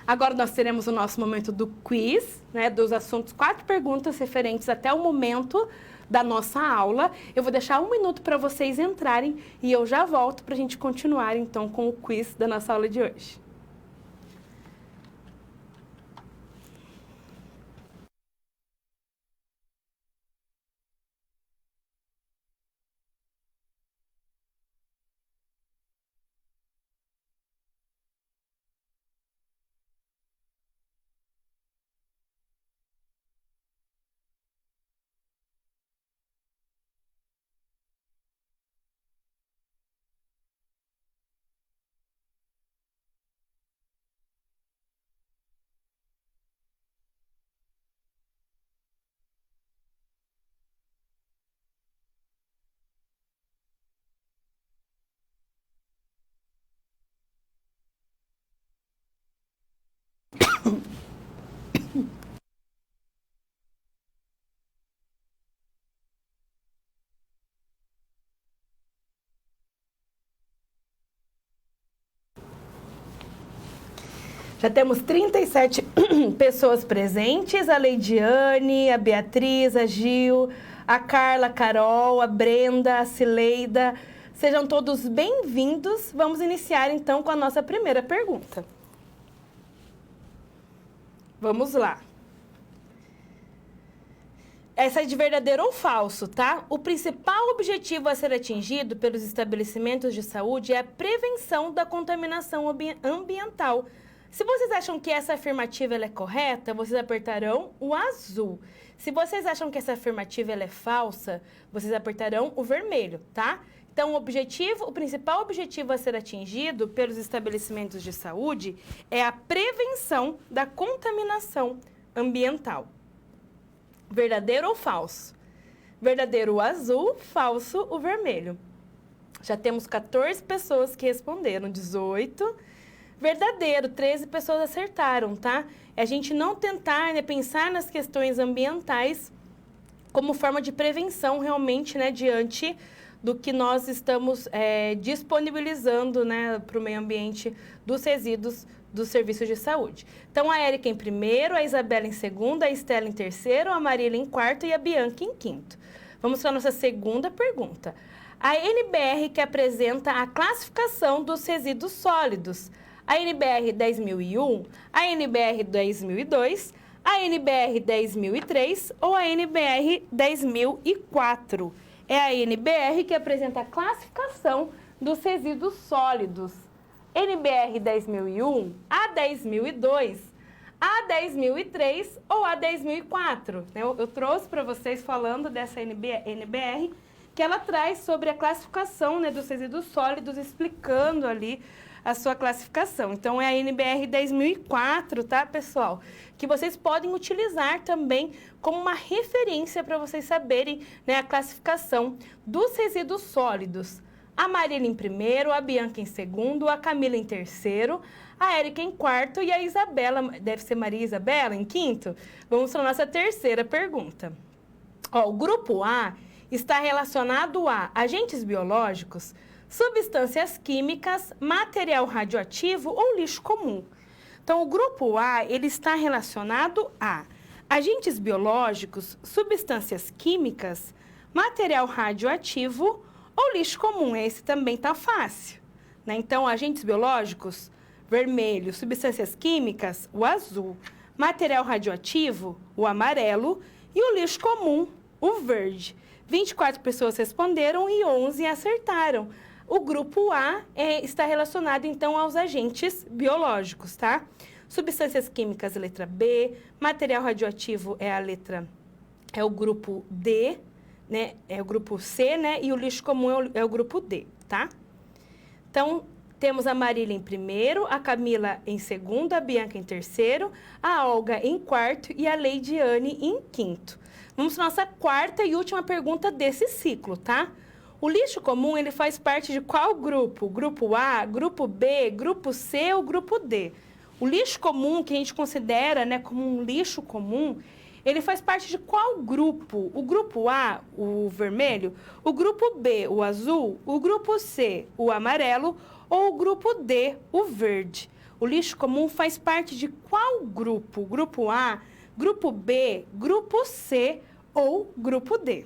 S1: Agora nós teremos o nosso momento do quiz, né, dos assuntos, 4 perguntas referentes até o momento da nossa aula. Eu vou deixar 1 minuto para vocês entrarem e eu já volto para a gente continuar, então, com o quiz da nossa aula de hoje. Já temos 37 pessoas presentes, a Leidiane, a Beatriz, a Gil, a Carla, a Carol, a Brenda, a Cileida. Sejam todos bem-vindos. Vamos iniciar então com a nossa primeira pergunta. Vamos lá. Essa é de verdadeiro ou falso, tá? O principal objetivo a ser atingido pelos estabelecimentos de saúde é a prevenção da contaminação ambiental. Se vocês acham que essa afirmativa ela é correta, vocês apertarão o azul. Se vocês acham que essa afirmativa ela é falsa, vocês apertarão o vermelho, tá? Então, o principal objetivo a ser atingido pelos estabelecimentos de saúde é a prevenção da contaminação ambiental. Verdadeiro ou falso? Verdadeiro o azul, falso o vermelho. Já temos 14 pessoas que responderam, 18. Verdadeiro, 13 pessoas acertaram, tá? É a gente não tentar, né, pensar nas questões ambientais como forma de prevenção realmente, né, diante do que nós estamos disponibilizando, né, para o meio ambiente dos resíduos dos serviços de saúde. Então, a Érica em primeiro, a Isabela em segundo, a Estela em terceiro, a Marília em quarto e a Bianca em quinto. Vamos para a nossa segunda pergunta. A NBR que apresenta a classificação dos resíduos sólidos. A NBR 10.001, a NBR 10.002, a NBR 10.003 ou a NBR 10.004. É a NBR que apresenta a classificação dos resíduos sólidos. NBR 10.001, a 10.002, a 10.003 ou a 10.004. Eu trouxe para vocês falando dessa NBR, que ela traz sobre a classificação, né, dos resíduos sólidos, explicando ali a sua classificação. Então, é a NBR 10.004, tá, pessoal? Que vocês podem utilizar também como uma referência para vocês saberem, né, a classificação dos resíduos sólidos. A Marília em primeiro, a Bianca em segundo, a Camila em terceiro, a Érica em quarto e a Isabela, deve ser Maria Isabela, em quinto. Vamos para a nossa terceira pergunta. Ó, o grupo A está relacionado a agentes biológicos, substâncias químicas, material radioativo ou lixo comum. Então, o grupo A, ele está relacionado a agentes biológicos, substâncias químicas, material radioativo ou lixo comum. Esse também está fácil, né? Então, agentes biológicos, vermelho, substâncias químicas, o azul, material radioativo, o amarelo e o lixo comum, o verde. 24 pessoas responderam e 11 acertaram. O grupo A está relacionado, então, aos agentes biológicos, tá? Substâncias químicas, letra B. Material radioativo é o grupo D, né? É o grupo C, né? E o lixo comum é o grupo D, tá? Então, temos a Marília em primeiro, a Camila em segundo, a Bianca em terceiro, a Olga em quarto e a Leidiane em quinto. Vamos para a nossa quarta e última pergunta desse ciclo, tá? O lixo comum, ele faz parte de qual grupo? Grupo A, grupo B, grupo C ou grupo D? O lixo comum, que a gente considera, né, como um lixo comum, ele faz parte de qual grupo? O grupo A, o vermelho, o grupo B, o azul, o grupo C, o amarelo ou o grupo D, o verde? O lixo comum faz parte de qual grupo? Grupo A, grupo B, grupo C ou grupo D?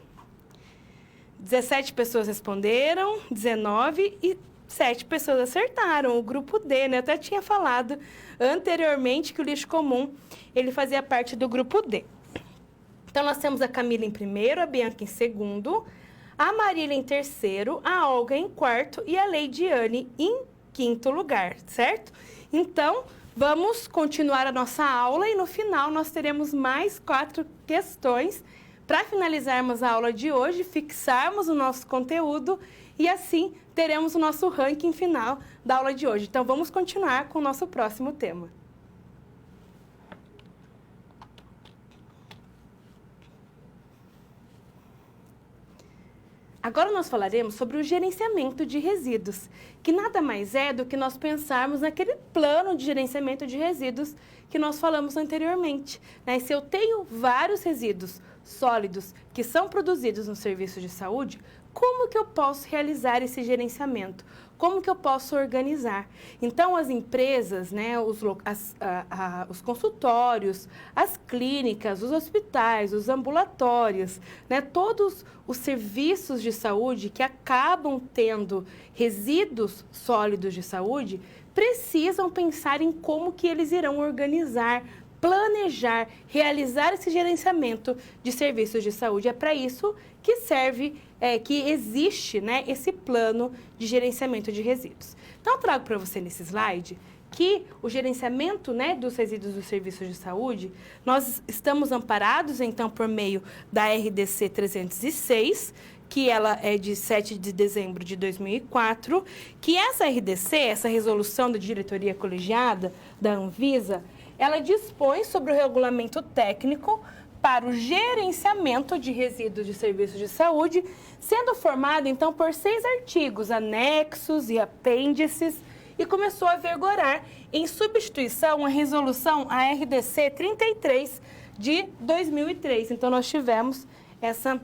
S1: 17 pessoas responderam, 19 e 7 pessoas acertaram. O grupo D, né? Eu até tinha falado anteriormente que o lixo comum, ele fazia parte do grupo D. Então, nós temos a Camila em primeiro, a Bianca em segundo, a Marília em terceiro, a Olga em quarto e a Leidiane em quinto lugar, certo? Então, vamos continuar a nossa aula e no final nós teremos mais 4 questões para finalizarmos a aula de hoje, fixarmos o nosso conteúdo e assim teremos o nosso ranking final da aula de hoje. Então, vamos continuar com o nosso próximo tema. Agora nós falaremos sobre o gerenciamento de resíduos, que nada mais é do que nós pensarmos naquele plano de gerenciamento de resíduos que nós falamos anteriormente, né? Se eu tenho vários resíduos sólidos que são produzidos no serviço de saúde, como que eu posso realizar esse gerenciamento? Como que eu posso organizar? Então, as empresas, né, os consultórios, as clínicas, os hospitais, os ambulatórios, né, todos os serviços de saúde que acabam tendo resíduos sólidos de saúde, precisam pensar em como que eles irão organizar, planejar, realizar esse gerenciamento de serviços de saúde. É para isso que serve, que existe, né, esse plano de gerenciamento de resíduos. Então, eu trago para você nesse slide que o gerenciamento, né, dos resíduos dos serviços de saúde, nós estamos amparados, então, por meio da RDC 306, que ela é de 7 de dezembro de 2004, que essa RDC, essa resolução da diretoria colegiada da Anvisa, ela dispõe sobre o regulamento técnico para o gerenciamento de resíduos de serviços de saúde, sendo formado, então, por 6 artigos, anexos e apêndices, e começou a vigorar em substituição à resolução, a RDC 33 de 2003. Então, nós tivemos essa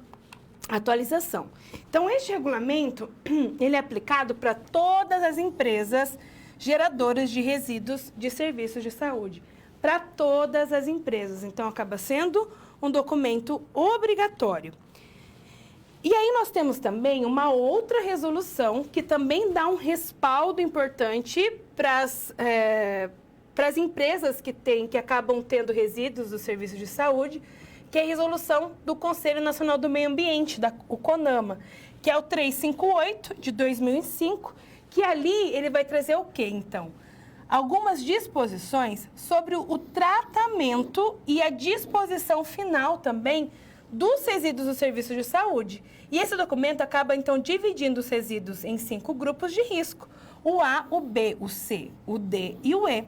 S1: atualização. Então, este regulamento, ele é aplicado para todas as empresas geradoras de resíduos de serviços de saúde, para todas as empresas. Então, acaba sendo um documento obrigatório. E aí nós temos também uma outra resolução que também dá um respaldo importante para as empresas que acabam tendo resíduos do serviço de saúde, que é a resolução do Conselho Nacional do Meio Ambiente, o CONAMA, que é o 358 de 2005, que ali ele vai trazer o quê, então? Algumas disposições sobre o tratamento e a disposição final também dos resíduos do serviço de saúde. E esse documento acaba, então, dividindo os resíduos em 5 grupos de risco: o A, o B, o C, o D e o E.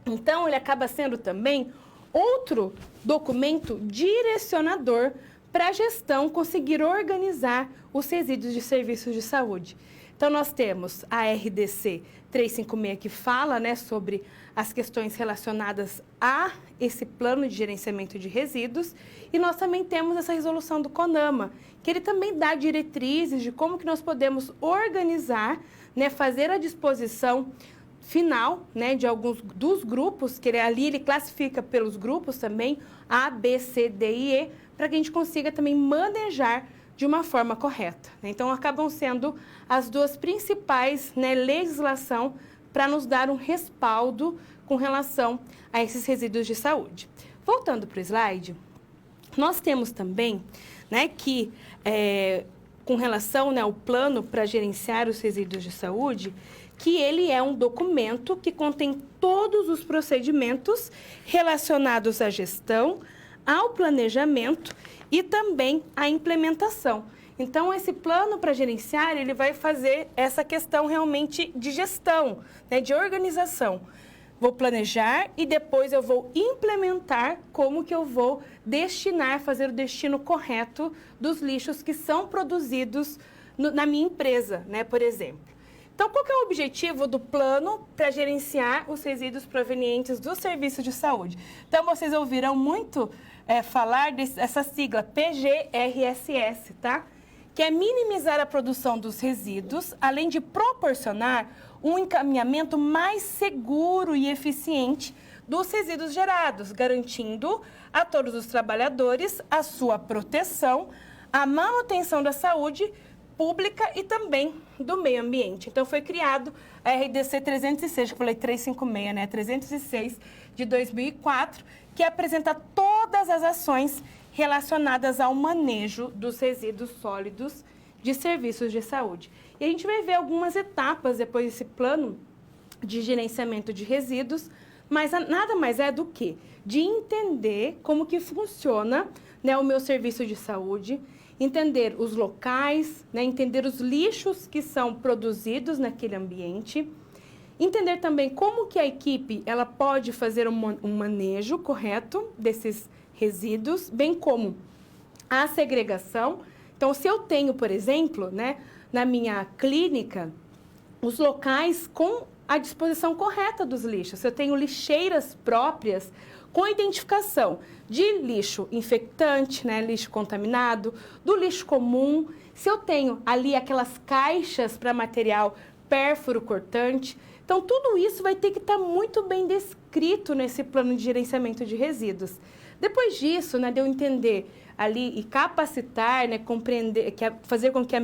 S1: Então, ele acaba sendo também outro documento direcionador para a gestão conseguir organizar os resíduos de serviços de saúde. Então, nós temos a RDC 356, que fala, né, sobre as questões relacionadas a esse plano de gerenciamento de resíduos, e nós também temos essa resolução do CONAMA, que ele também dá diretrizes de como que nós podemos organizar, né, fazer a disposição final, né, de alguns dos grupos, que ele classifica pelos grupos também, A, B, C, D e E, para que a gente consiga também manejar de uma forma correta. Então, acabam sendo as duas principais, né, legislação para nos dar um respaldo com relação a esses resíduos de saúde. Voltando para o slide, nós temos também, né, que com relação, né, ao plano para gerenciar os resíduos de saúde, que ele é um documento que contém todos os procedimentos relacionados à gestão, ao planejamento e também à implementação. Então, esse plano para gerenciar, ele vai fazer essa questão realmente de gestão, né, de organização. Vou planejar e depois eu vou implementar como que eu vou destinar, fazer o destino correto dos lixos que são produzidos na minha empresa, né, por exemplo. Então, qual que é o objetivo do plano para gerenciar os resíduos provenientes do serviço de saúde? Então, vocês ouviram muito falar dessa sigla PGRSS, tá? Que é minimizar a produção dos resíduos, além de proporcionar um encaminhamento mais seguro e eficiente dos resíduos gerados, garantindo a todos os trabalhadores a sua proteção, a manutenção da saúde pública e também do meio ambiente. Então, foi criado a RDC 306, que eu falei 356, né? 306 de 2004, que apresenta todas as ações relacionadas ao manejo dos resíduos sólidos de serviços de saúde. E a gente vai ver algumas etapas depois desse plano de gerenciamento de resíduos, mas nada mais é do que de entender como que funciona, né, o meu serviço de saúde, entender os locais, né, entender os lixos que são produzidos naquele ambiente, entender também como que a equipe ela pode fazer um manejo correto desses resíduos, bem como a segregação. Então, se eu tenho, por exemplo, né, na minha clínica, os locais com a disposição correta dos lixos. Eu tenho lixeiras próprias com identificação de lixo infectante, né, lixo contaminado, do lixo comum. Se eu tenho ali aquelas caixas para material pérfuro cortante. Então, tudo isso vai ter que estar muito bem descrito nesse plano de gerenciamento de resíduos. Depois disso, né, de eu entender ali e capacitar, né, compreender, fazer com que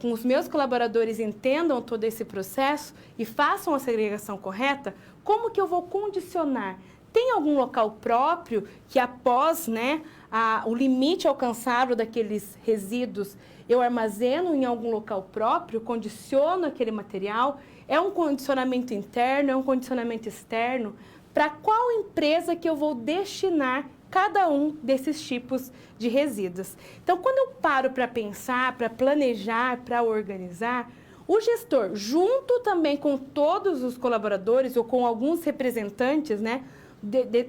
S1: com os meus colaboradores entendam todo esse processo e façam a segregação correta, como que eu vou condicionar? Tem algum local próprio que após, né, o limite alcançado daqueles resíduos, eu armazeno em algum local próprio, condiciono aquele material? É um condicionamento interno, é um condicionamento externo? Para qual empresa que eu vou destinar cada um desses tipos de resíduos? Então, quando eu paro para pensar, para planejar, para organizar, o gestor, junto também com todos os colaboradores ou com alguns representantes, né,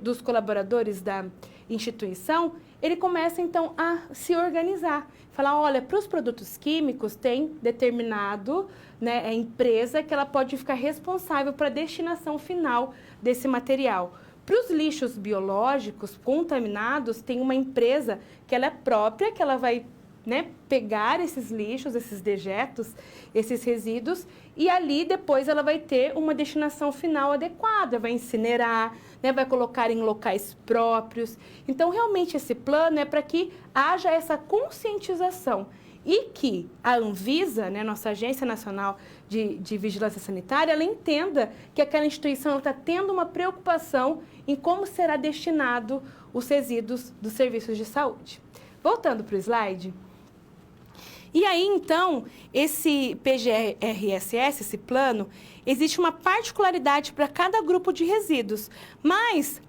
S1: dos colaboradores da instituição, ele começa, então, a se organizar. Falar, olha, para os produtos químicos tem determinado, né, empresa que ela pode ficar responsável para a destinação final desse material. Para os lixos biológicos contaminados, tem uma empresa que ela é própria, que ela vai, né, pegar esses lixos, esses dejetos, esses resíduos, e ali depois ela vai ter uma destinação final adequada, vai incinerar, né, vai colocar em locais próprios. Então, realmente, esse plano é para que haja essa conscientização e que a Anvisa, né, nossa Agência Nacional de Vigilância Sanitária, ela entenda que aquela instituição está tendo uma preocupação em como será destinado os resíduos dos serviços de saúde. Voltando para o slide. E aí, então, esse PGRSS, esse plano, existe uma particularidade para cada grupo de resíduos. Mas,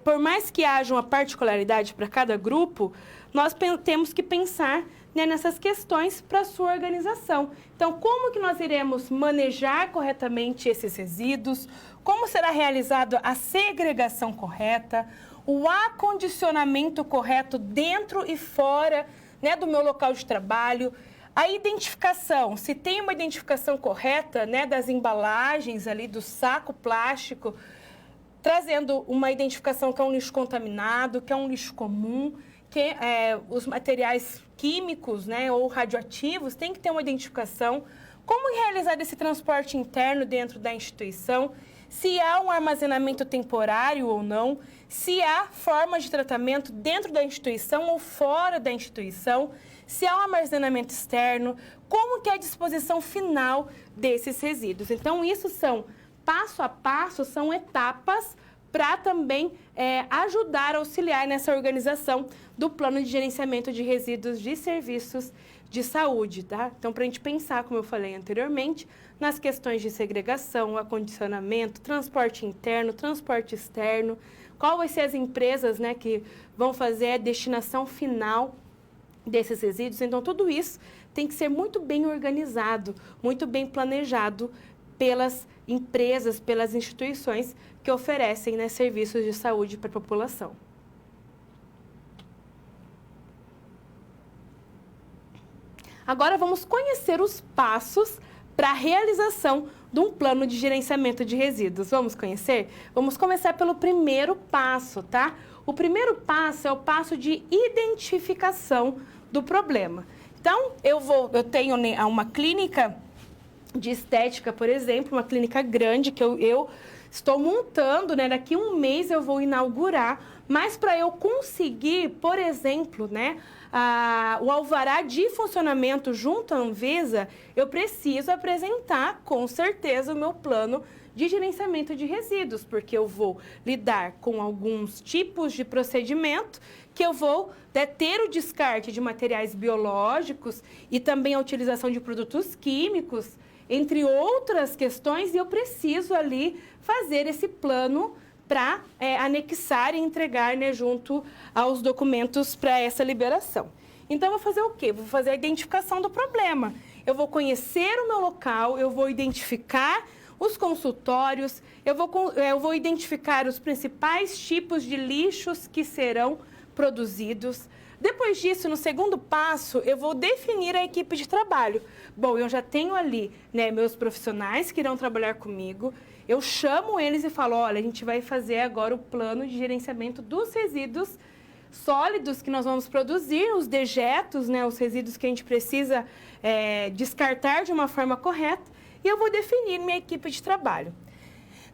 S1: por mais que haja uma particularidade para cada grupo, nós temos que pensar, né, nessas questões para a sua organização. Então, como que nós iremos manejar corretamente esses resíduos? Como será realizada a segregação correta? O acondicionamento correto dentro e fora, né, do meu local de trabalho, a identificação, se tem uma identificação correta, né, das embalagens ali, do saco plástico, trazendo uma identificação que é um lixo contaminado, que é um lixo comum, que os materiais químicos, né, ou radioativos tem que ter uma identificação. Como realizar esse transporte interno dentro da instituição? Se há um armazenamento temporário ou não, se há formas de tratamento dentro da instituição ou fora da instituição, se há um armazenamento externo, como que é a disposição final desses resíduos. Então, isso são, passo a passo, são etapas para também ajudar, auxiliar nessa organização do plano de gerenciamento de resíduos de serviços de saúde, tá? Então, para a gente pensar, como eu falei anteriormente, nas questões de segregação, acondicionamento, transporte interno, transporte externo, qual vai ser as empresas, né, que vão fazer a destinação final desses resíduos. Então, tudo isso tem que ser muito bem organizado, muito bem planejado pelas empresas, pelas instituições que oferecem, né, serviços de saúde para a população. Agora, vamos conhecer os passos para a realização de um plano de gerenciamento de resíduos. Vamos conhecer? Vamos começar pelo primeiro passo, tá? O primeiro passo é o passo de identificação do problema. Então, eu tenho uma clínica de estética, por exemplo, uma clínica grande que eu estou montando, né? Daqui a um mês eu vou inaugurar, mas para eu conseguir, por exemplo, né, o alvará de funcionamento junto à Anvisa, eu preciso apresentar, com certeza, o meu plano de gerenciamento de resíduos, porque eu vou lidar com alguns tipos de procedimento, que eu vou ter o descarte de materiais biológicos e também a utilização de produtos químicos, entre outras questões, e eu preciso ali fazer esse plano para anexar e entregar, né, junto aos documentos para essa liberação. Então, eu vou fazer o quê? Vou fazer a identificação do problema. Eu vou conhecer o meu local, eu vou identificar os consultórios, eu vou identificar os principais tipos de lixos que serão produzidos, Depois disso, no segundo passo, eu vou definir a equipe de trabalho. Bom, eu já tenho ali, né, meus profissionais que irão trabalhar comigo. Eu chamo eles e falo, olha, a gente vai fazer agora o plano de gerenciamento dos resíduos sólidos que nós vamos produzir, os dejetos, né, os resíduos que a gente precisa descartar de uma forma correta, e eu vou definir minha equipe de trabalho.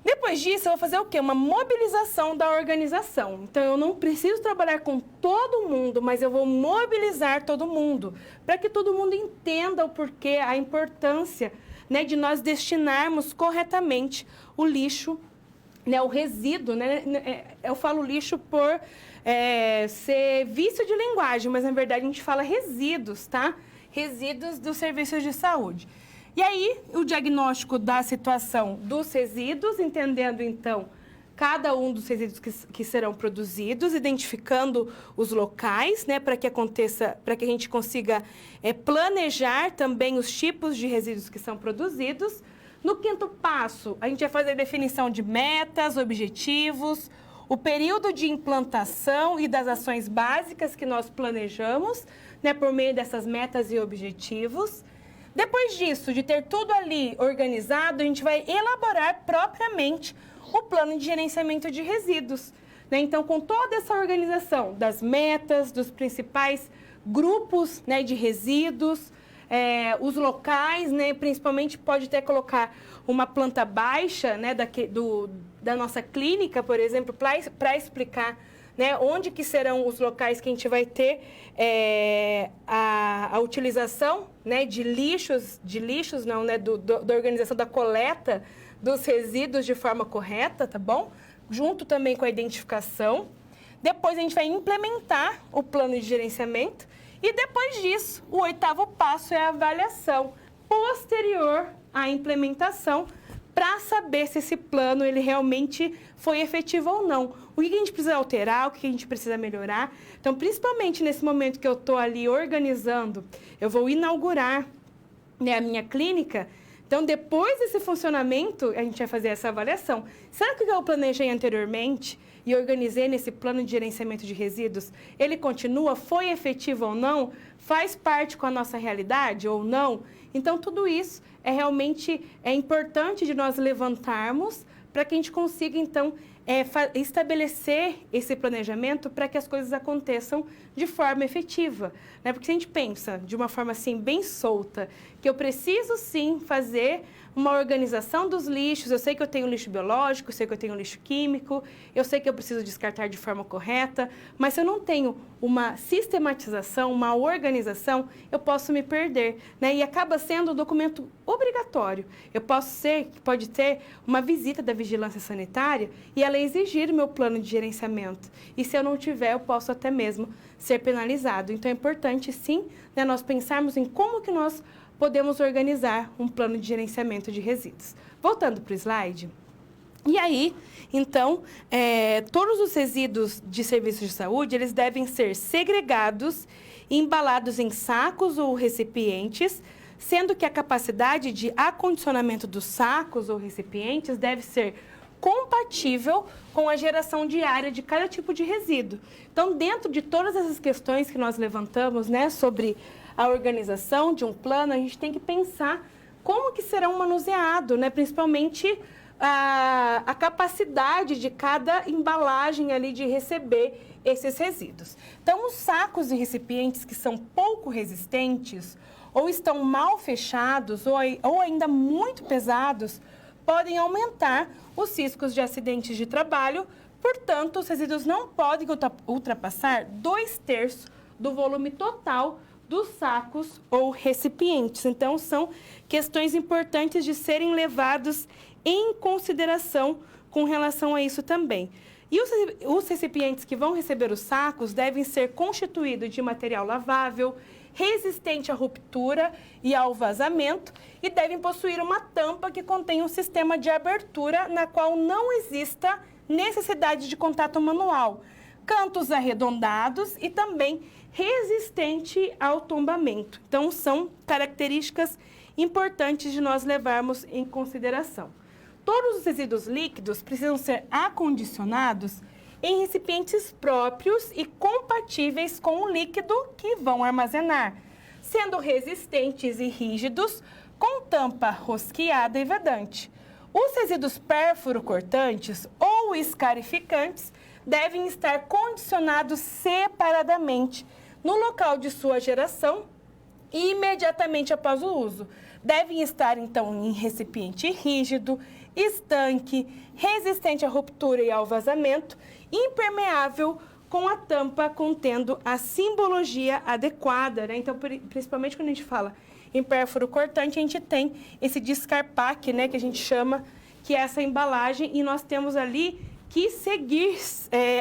S1: Depois disso, eu vou fazer o quê? Uma mobilização da organização. Então, eu não preciso trabalhar com todo mundo, mas eu vou mobilizar todo mundo, para que todo mundo entenda o porquê, a importância, né, de nós destinarmos corretamente o lixo, né, o resíduo, né? Eu falo lixo por ser vício de linguagem, mas na verdade a gente fala resíduos, tá? Resíduos dos serviços de saúde. E aí, o diagnóstico da situação dos resíduos, entendendo então cada um dos resíduos que serão produzidos, identificando os locais, né, para que aconteça, para que a gente consiga planejar também os tipos de resíduos que são produzidos. No quinto passo, a gente vai fazer a definição de metas, objetivos, o período de implantação e das ações básicas que nós planejamos, né, por meio dessas metas e objetivos. Depois disso, de ter tudo ali organizado, a gente vai elaborar propriamente o plano de gerenciamento de resíduos, né? Então, com toda essa organização das metas, dos principais grupos, né, de resíduos, os locais, né, principalmente pode até colocar uma planta baixa, né, da nossa clínica, por exemplo, para explicar, né, onde que serão os locais que a gente vai ter a utilização, né, de lixos não, né, da organização da coleta dos resíduos de forma correta, tá bom? Junto também com a identificação. Depois a gente vai implementar o plano de gerenciamento e depois disso, o oitavo passo é a avaliação posterior à implementação para saber se esse plano ele realmente foi efetivo ou não. O que a gente precisa alterar, o que a gente precisa melhorar. Então, principalmente nesse momento que eu estou ali organizando, eu vou inaugurar, né, a minha clínica. Então, depois desse funcionamento, a gente vai fazer essa avaliação. Será que o que eu planejei anteriormente e organizei nesse plano de gerenciamento de resíduos, ele continua? Foi efetivo ou não? Faz parte com a nossa realidade ou não? Então, tudo isso realmente importante de nós levantarmos para que a gente consiga, então, estabelecer esse planejamento para que as coisas aconteçam de forma efetiva, né? Porque se a gente pensa de uma forma assim bem solta, que eu preciso sim fazer uma organização dos lixos, eu sei que eu tenho lixo biológico, eu sei que eu tenho lixo químico, eu sei que eu preciso descartar de forma correta, mas se eu não tenho uma sistematização, uma organização, eu posso me perder, né? E acaba sendo um documento obrigatório. Pode ter uma visita da vigilância sanitária e ela exigir o meu plano de gerenciamento. E se eu não tiver, eu posso até mesmo ser penalizado. Então, é importante, sim, né, nós pensarmos em como que nós podemos organizar um plano de gerenciamento de resíduos. Voltando para o slide. E aí, então, todos os resíduos de serviços de saúde, eles devem ser segregados e embalados em sacos ou recipientes, sendo que a capacidade de acondicionamento dos sacos ou recipientes deve ser compatível com a geração diária de cada tipo de resíduo. Então, dentro de todas essas questões que nós levantamos, né, sobre a organização de um plano, a gente tem que pensar como que serão manuseados, né, principalmente a capacidade de cada embalagem ali de receber esses resíduos. Então, os sacos e recipientes que são pouco resistentes ou estão mal fechados ou ainda muito pesados, podem aumentar os riscos de acidentes de trabalho. Portanto, os resíduos não podem ultrapassar 2/3 do volume total dos sacos ou recipientes. Então, são questões importantes de serem levados em consideração com relação a isso também. E os recipientes que vão receber os sacos devem ser constituídos de material lavável, resistente à ruptura e ao vazamento, e devem possuir uma tampa que contém um sistema de abertura na qual não exista necessidade de contato manual, cantos arredondados e também resistente ao tombamento. Então, são características importantes de nós levarmos em consideração. Todos os resíduos líquidos precisam ser acondicionados em recipientes próprios e compatíveis com o líquido que vão armazenar, sendo resistentes e rígidos, com tampa rosqueada e vedante. Os resíduos pérfuro-cortantes ou escarificantes devem estar condicionados separadamente no local de sua geração e imediatamente após o uso. Devem estar, então, em recipiente rígido, estanque, resistente à ruptura e ao vazamento, impermeável, com a tampa contendo a simbologia adequada, né? Então, principalmente quando a gente fala em pérfuro cortante, a gente tem esse descarpaque, né, que a gente chama, que é essa embalagem, e nós temos ali que seguir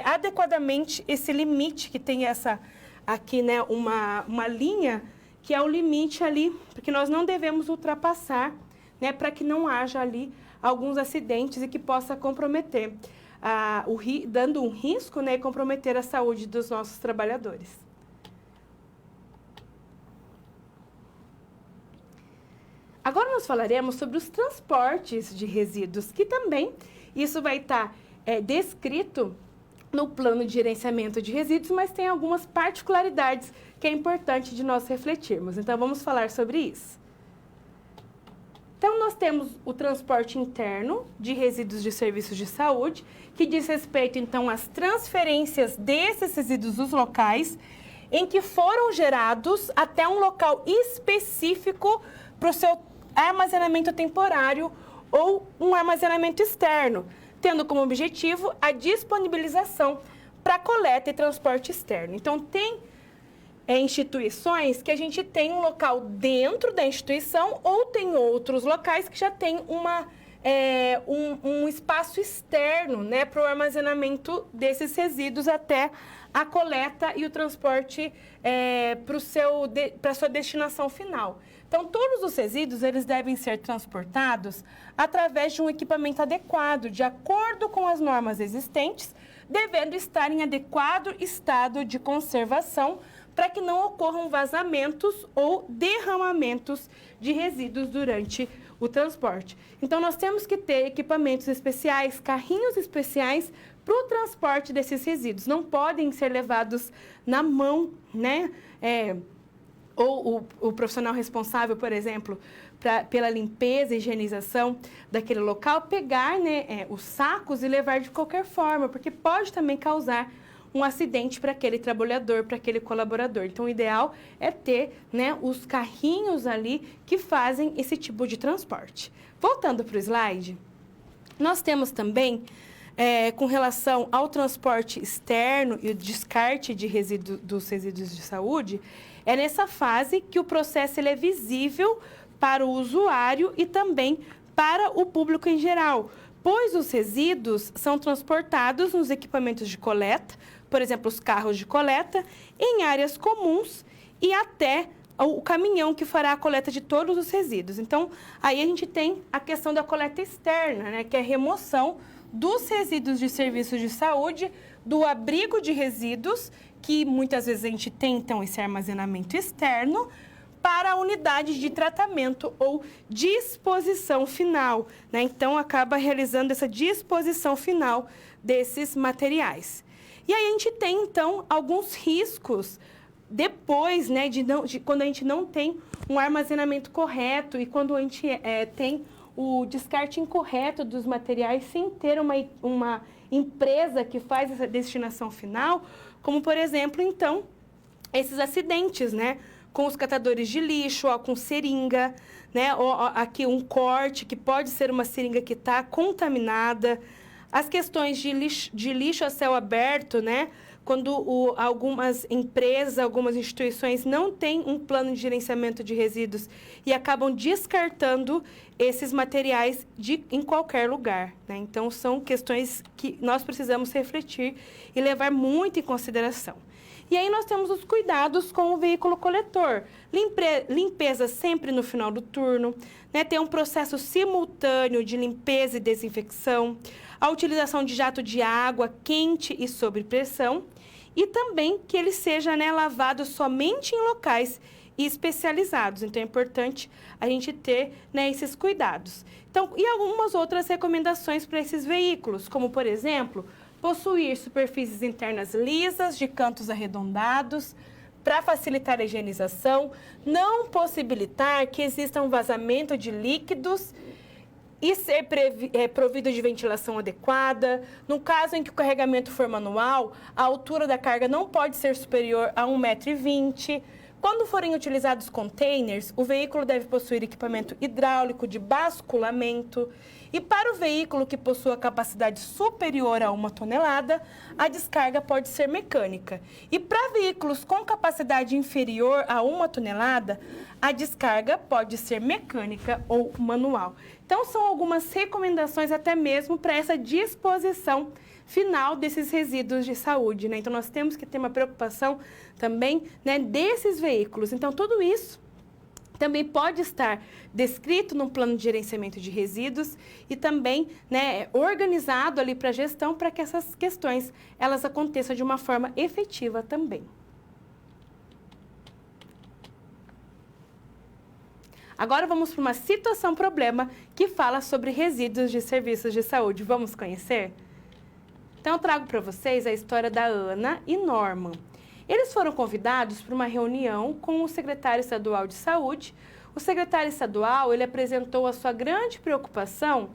S1: adequadamente esse limite, que tem essa aqui, né, uma linha, que é o limite ali, porque nós não devemos ultrapassar, né, para que não haja ali alguns acidentes e que possa comprometer, dando um risco, né, e comprometer a saúde dos nossos trabalhadores. Agora nós falaremos sobre os transportes de resíduos, que também isso vai estar descrito no plano de gerenciamento de resíduos, mas tem algumas particularidades que é importante de nós refletirmos. Então, vamos falar sobre isso. Então, nós temos o transporte interno de resíduos de serviços de saúde, que diz respeito, então, às transferências desses resíduos dos locais em que foram gerados até um local específico para o seu armazenamento temporário ou um armazenamento externo, tendo como objetivo a disponibilização para coleta e transporte externo. Então, tem instituições que a gente tem um local dentro da instituição ou tem outros locais que já tem um espaço externo, né, para o armazenamento desses resíduos até a coleta e o transporte para a sua destinação final. Então, todos os resíduos, eles devem ser transportados através de um equipamento adequado, de acordo com as normas existentes, devendo estar em adequado estado de conservação para que não ocorram vazamentos ou derramamentos de resíduos durante o transporte. Então, nós temos que ter equipamentos especiais, carrinhos especiais para o transporte desses resíduos. Não podem ser levados na mão, né? Ou o profissional responsável, por exemplo, pela limpeza e higienização daquele local, pegar, né, os sacos e levar de qualquer forma, porque pode também causar um acidente para aquele trabalhador, para aquele colaborador. Então, o ideal é ter, né, os carrinhos ali que fazem esse tipo de transporte. Voltando para o slide, nós temos também, com relação ao transporte externo e o descarte de dos resíduos de saúde, é nessa fase que o processo ele é visível para o usuário e também para o público em geral, pois os resíduos são transportados nos equipamentos de coleta, por exemplo, os carros de coleta, em áreas comuns e até o caminhão que fará a coleta de todos os resíduos. Então, aí a gente tem a questão da coleta externa, né, que é a remoção dos resíduos de serviços de saúde, do abrigo de resíduos, que muitas vezes a gente tem, então, esse armazenamento externo, para a unidade de tratamento ou disposição final, né? Então, acaba realizando essa disposição final desses materiais. E aí a gente tem, então, alguns riscos depois, né, quando a gente não tem um armazenamento correto e quando a gente tem o descarte incorreto dos materiais sem ter uma empresa que faz essa destinação final, como, por exemplo, então, esses acidentes, né, com os catadores de lixo, ó, com seringa, né, ou aqui um corte, que pode ser uma seringa que está contaminada, as questões de lixo a céu aberto, né, quando algumas empresas, algumas instituições não têm um plano de gerenciamento de resíduos e acabam descartando esses materiais em qualquer lugar, né? Então, são questões que nós precisamos refletir e levar muito em consideração. E aí nós temos os cuidados com o veículo coletor. Limpeza sempre no final do turno, né? Ter um processo simultâneo de limpeza e desinfecção, a utilização de jato de água quente e sob pressão, e também que ele seja, né, lavado somente em locais especializados. Então, é importante a gente ter, né, esses cuidados. Então, e algumas outras recomendações para esses veículos, como, por exemplo, possuir superfícies internas lisas, de cantos arredondados, para facilitar a higienização, não possibilitar que exista um vazamento de líquidos e ser provido de ventilação adequada. No caso em que o carregamento for manual, a altura da carga não pode ser superior a 1,20 m. Quando forem utilizados containers, o veículo deve possuir equipamento hidráulico de basculamento. E para o veículo que possua capacidade superior a 1 tonelada, a descarga pode ser mecânica. E para veículos com capacidade inferior a 1 tonelada, a descarga pode ser mecânica ou manual. Então, são algumas recomendações até mesmo para essa disposição final desses resíduos de saúde, né? Então, nós temos que ter uma preocupação também, né, desses veículos. Então, tudo isso também pode estar descrito num plano de gerenciamento de resíduos e também, né, organizado ali para a gestão para que essas questões elas aconteçam de uma forma efetiva também. Agora vamos para uma situação-problema que fala sobre resíduos de serviços de saúde. Vamos conhecer? Então, eu trago para vocês a história da Ana e Norman. Eles foram convidados para uma reunião com o secretário estadual de saúde. O secretário estadual, ele apresentou a sua grande preocupação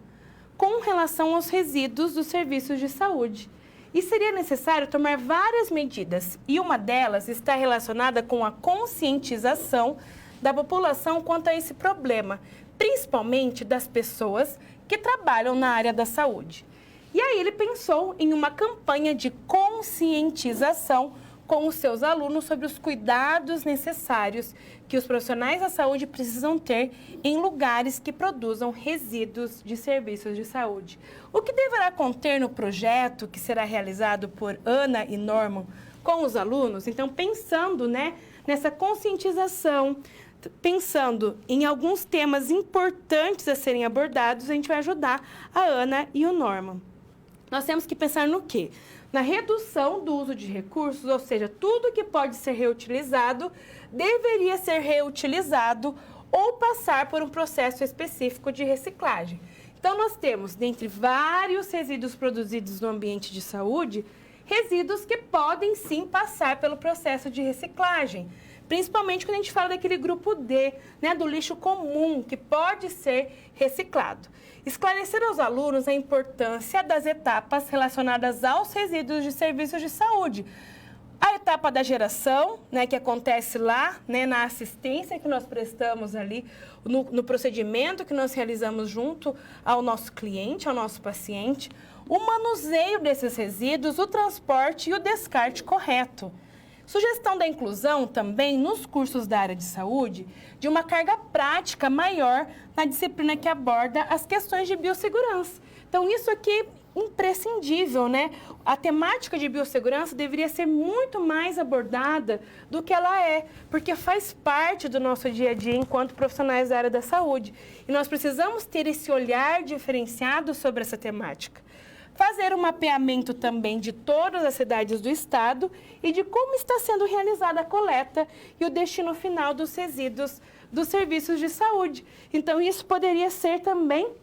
S1: com relação aos resíduos dos serviços de saúde. E seria necessário tomar várias medidas, e uma delas está relacionada com a conscientização da população quanto a esse problema, principalmente das pessoas que trabalham na área da saúde. E aí ele pensou em uma campanha de conscientização com os seus alunos sobre os cuidados necessários que os profissionais da saúde precisam ter em lugares que produzam resíduos de serviços de saúde. O que deverá conter no projeto que será realizado por Ana e Norman com os alunos? Então, pensando, né, nessa conscientização, pensando em alguns temas importantes a serem abordados, a gente vai ajudar a Ana e o Norman. Nós temos que pensar no quê? Na redução do uso de recursos, ou seja, tudo que pode ser reutilizado deveria ser reutilizado ou passar por um processo específico de reciclagem. Então, nós temos, dentre vários resíduos produzidos no ambiente de saúde, resíduos que podem sim passar pelo processo de reciclagem. Principalmente quando a gente fala daquele grupo D, né, do lixo comum, que pode ser reciclado. Esclarecer aos alunos a importância das etapas relacionadas aos resíduos de serviços de saúde. A etapa da geração, né, que acontece lá, né, na assistência que nós prestamos ali, no procedimento que nós realizamos junto ao nosso cliente, ao nosso paciente, o manuseio desses resíduos, o transporte e o descarte correto. Sugestão da inclusão também nos cursos da área de saúde de uma carga prática maior na disciplina que aborda as questões de biossegurança. Então, isso aqui é imprescindível, né? A temática de biossegurança deveria ser muito mais abordada do que ela é, porque faz parte do nosso dia a dia enquanto profissionais da área da saúde. E nós precisamos ter esse olhar diferenciado sobre essa temática. Fazer um mapeamento também de todas as cidades do estado e de como está sendo realizada a coleta e o destino final dos resíduos dos serviços de saúde. Então, isso poderia ser também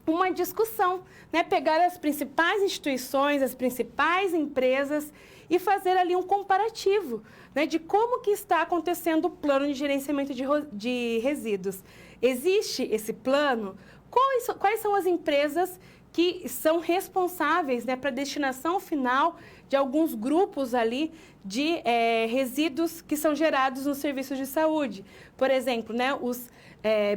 S1: uma discussão, né? Pegar as principais instituições, as principais empresas e fazer ali um comparativo, né, de como que está acontecendo o plano de gerenciamento de resíduos. Existe esse plano? Quais são as empresas que são responsáveis, né, para a destinação final de alguns grupos ali de resíduos que são gerados nos serviços de saúde? Por exemplo, né, os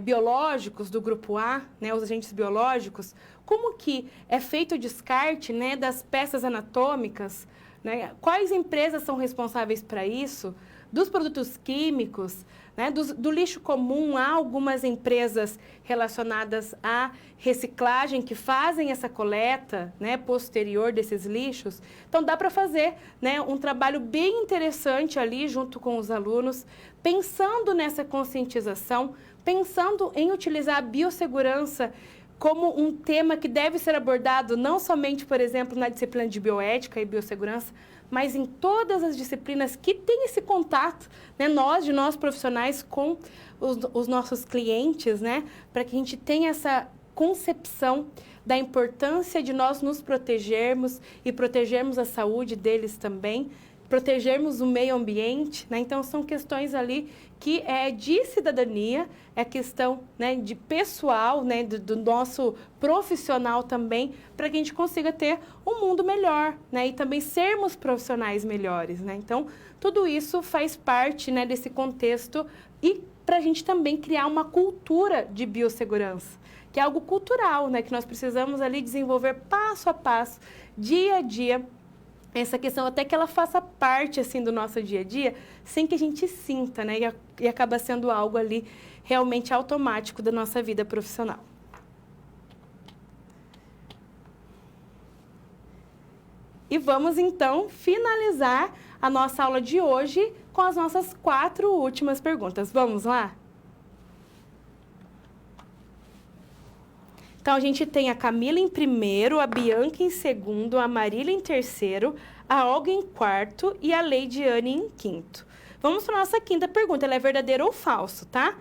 S1: biológicos do grupo A, né, os agentes biológicos, como que é feito o descarte, né, das peças anatômicas, né? Quais empresas são responsáveis para isso? Dos produtos químicos, né, do lixo comum, há algumas empresas relacionadas à reciclagem que fazem essa coleta, né, posterior desses lixos. Então, dá para fazer, né, um trabalho bem interessante ali junto com os alunos, pensando nessa conscientização, pensando em utilizar a biossegurança como um tema que deve ser abordado não somente, por exemplo, na disciplina de bioética e biossegurança, mas em todas as disciplinas que têm esse contato, né, nós profissionais com os nossos clientes, né, para que a gente tenha essa concepção da importância de nós nos protegermos e protegermos a saúde deles também, protegermos o meio ambiente, né? Então, são questões ali que é de cidadania, é questão, né, de pessoal, né, do nosso profissional também, para que a gente consiga ter um mundo melhor, né, e também sermos profissionais melhores, né? Então, tudo isso faz parte, né, desse contexto e para a gente também criar uma cultura de biossegurança, que é algo cultural, né, que nós precisamos ali desenvolver passo a passo, dia a dia, essa questão até que ela faça parte, assim, do nosso dia a dia, sem que a gente sinta, né? E acaba sendo algo ali realmente automático da nossa vida profissional. E vamos, então, finalizar a nossa aula de hoje com as nossas 4 últimas perguntas. Vamos lá? Então, a gente tem a Camila em primeiro, a Bianca em segundo, a Marília em terceiro, a Olga em quarto e a Leidiane em quinto. Vamos para a nossa quinta pergunta. Ela é verdadeira ou falso, tá?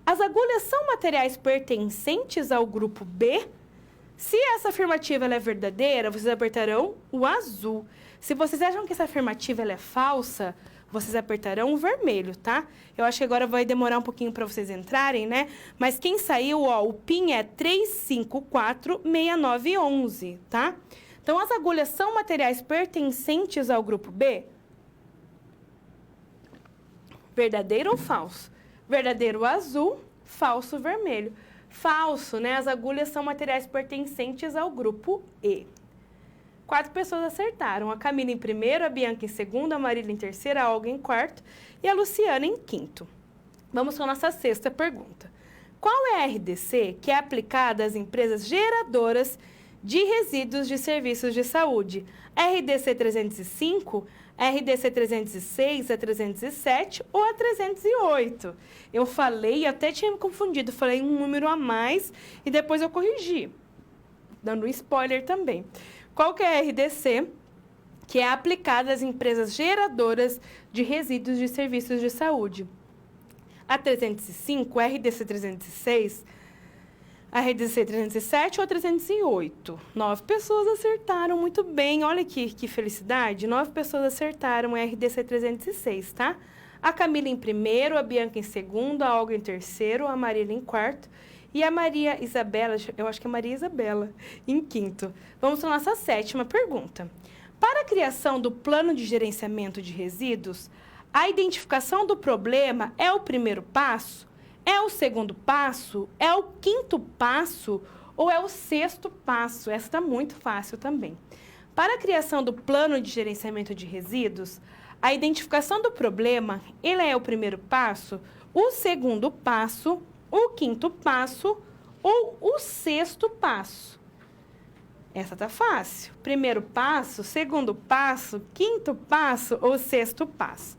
S1: As agulhas são materiais pertencentes ao grupo B? Se essa afirmativa ela é verdadeira, vocês apertarão o azul. Se vocês acham que essa afirmativa ela é falsa, vocês apertarão o vermelho, tá? Eu acho que agora vai demorar um pouquinho para vocês entrarem, né? Mas quem saiu, ó, o PIN é 3546911, tá? Então, as agulhas são materiais pertencentes ao grupo B? Verdadeiro ou falso? Verdadeiro azul, falso vermelho. Falso, né? As agulhas são materiais pertencentes ao grupo E. 4 pessoas acertaram. A Camila em primeiro, a Bianca em segundo, a Marília em terceiro, a Olga em quarto e a Luciana em quinto. Vamos com a nossa sexta pergunta. Qual é a RDC que é aplicada às empresas geradoras de resíduos de serviços de saúde? RDC 305, RDC 306, a 307 ou a 308? Eu falei, até tinha me confundido, falei um número a mais e depois eu corrigi, dando um spoiler também. Qual que é a RDC que é aplicada às empresas geradoras de resíduos de serviços de saúde? A 305, a RDC 306, a RDC 307 ou a 308? 9 pessoas acertaram, muito bem. Olha que felicidade. 9 pessoas acertaram a RDC 306, tá? A Camila em primeiro, a Bianca em segundo, a Olga em terceiro, a Marília em quarto e a Maria Isabela, eu acho que é Maria Isabela, em quinto. Vamos para a nossa sétima pergunta. Para a criação do plano de gerenciamento de resíduos, a identificação do problema é o primeiro passo? É o segundo passo? É o quinto passo? Ou é o sexto passo? Essa está muito fácil também. Para a criação do plano de gerenciamento de resíduos, a identificação do problema, ele é o primeiro passo, o segundo passo, o quinto passo ou o sexto passo? Essa tá fácil. Primeiro passo, segundo passo, quinto passo ou sexto passo?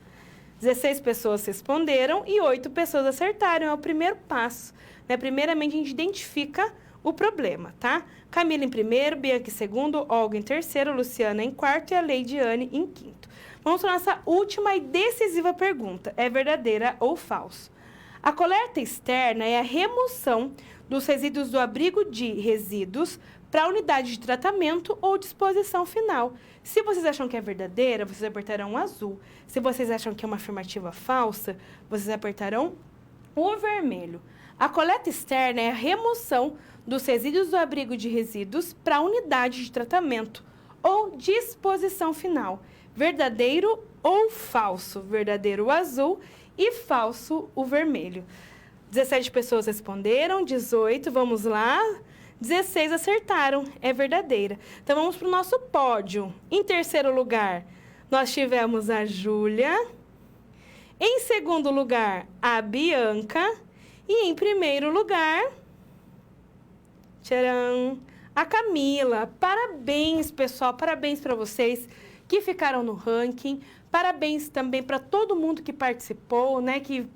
S1: 16 pessoas responderam e 8 pessoas acertaram. É o primeiro passo, né? Primeiramente, a gente identifica o problema, tá? Camila em primeiro, Bianca em segundo, Olga em terceiro, Luciana em quarto e a Leidiane em quinto. Vamos para a nossa última e decisiva pergunta. É verdadeira ou falso? A coleta externa é a remoção dos resíduos do abrigo de resíduos para a unidade de tratamento ou disposição final. Se vocês acham que é verdadeira, vocês apertarão o azul. Se vocês acham que é uma afirmativa falsa, vocês apertarão o vermelho. A coleta externa é a remoção dos resíduos do abrigo de resíduos para a unidade de tratamento ou disposição final. Verdadeiro ou falso? Verdadeiro o azul e falso o vermelho. 17 pessoas responderam, 18, vamos lá. 16 acertaram, é verdadeira. Então, vamos para o nosso pódio. Em terceiro lugar, nós tivemos a Júlia. Em segundo lugar, a Bianca. E em primeiro lugar, tcharam, a Camila. Parabéns, pessoal, parabéns para vocês que ficaram no ranking. Parabéns também para todo mundo que participou, né, que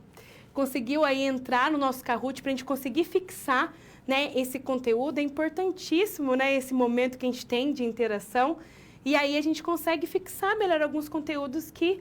S1: conseguiu aí entrar no nosso Kahoot para a gente conseguir fixar, né, esse conteúdo. É importantíssimo, né, esse momento que a gente tem de interação. E aí a gente consegue fixar melhor alguns conteúdos que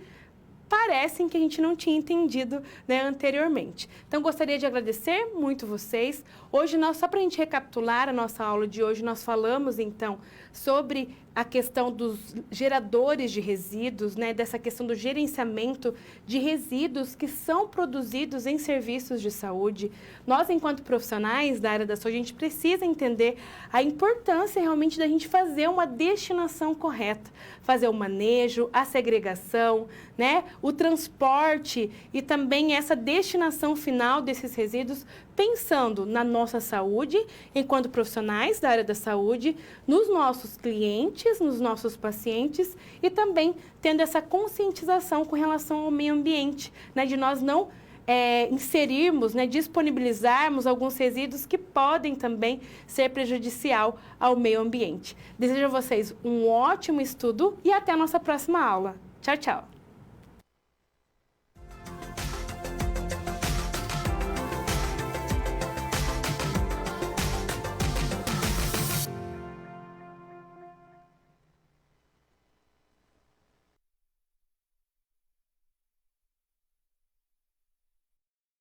S1: parecem que a gente não tinha entendido, né, anteriormente. Então, gostaria de agradecer muito vocês. Hoje, só para a gente recapitular a nossa aula de hoje, nós falamos, então, sobre a questão dos geradores de resíduos, né, dessa questão do gerenciamento de resíduos que são produzidos em serviços de saúde. Nós, enquanto profissionais da área da saúde, a gente precisa entender a importância realmente da gente fazer uma destinação correta, fazer o manejo, a segregação, né, o transporte e também essa destinação final desses resíduos, pensando na nossa saúde, enquanto profissionais da área da saúde, nos nossos clientes, nos nossos pacientes e também tendo essa conscientização com relação ao meio ambiente, né, de nós não inserirmos, né, disponibilizarmos alguns resíduos que podem também ser prejudicial ao meio ambiente. Desejo a vocês um ótimo estudo e até a nossa próxima aula. Tchau, tchau!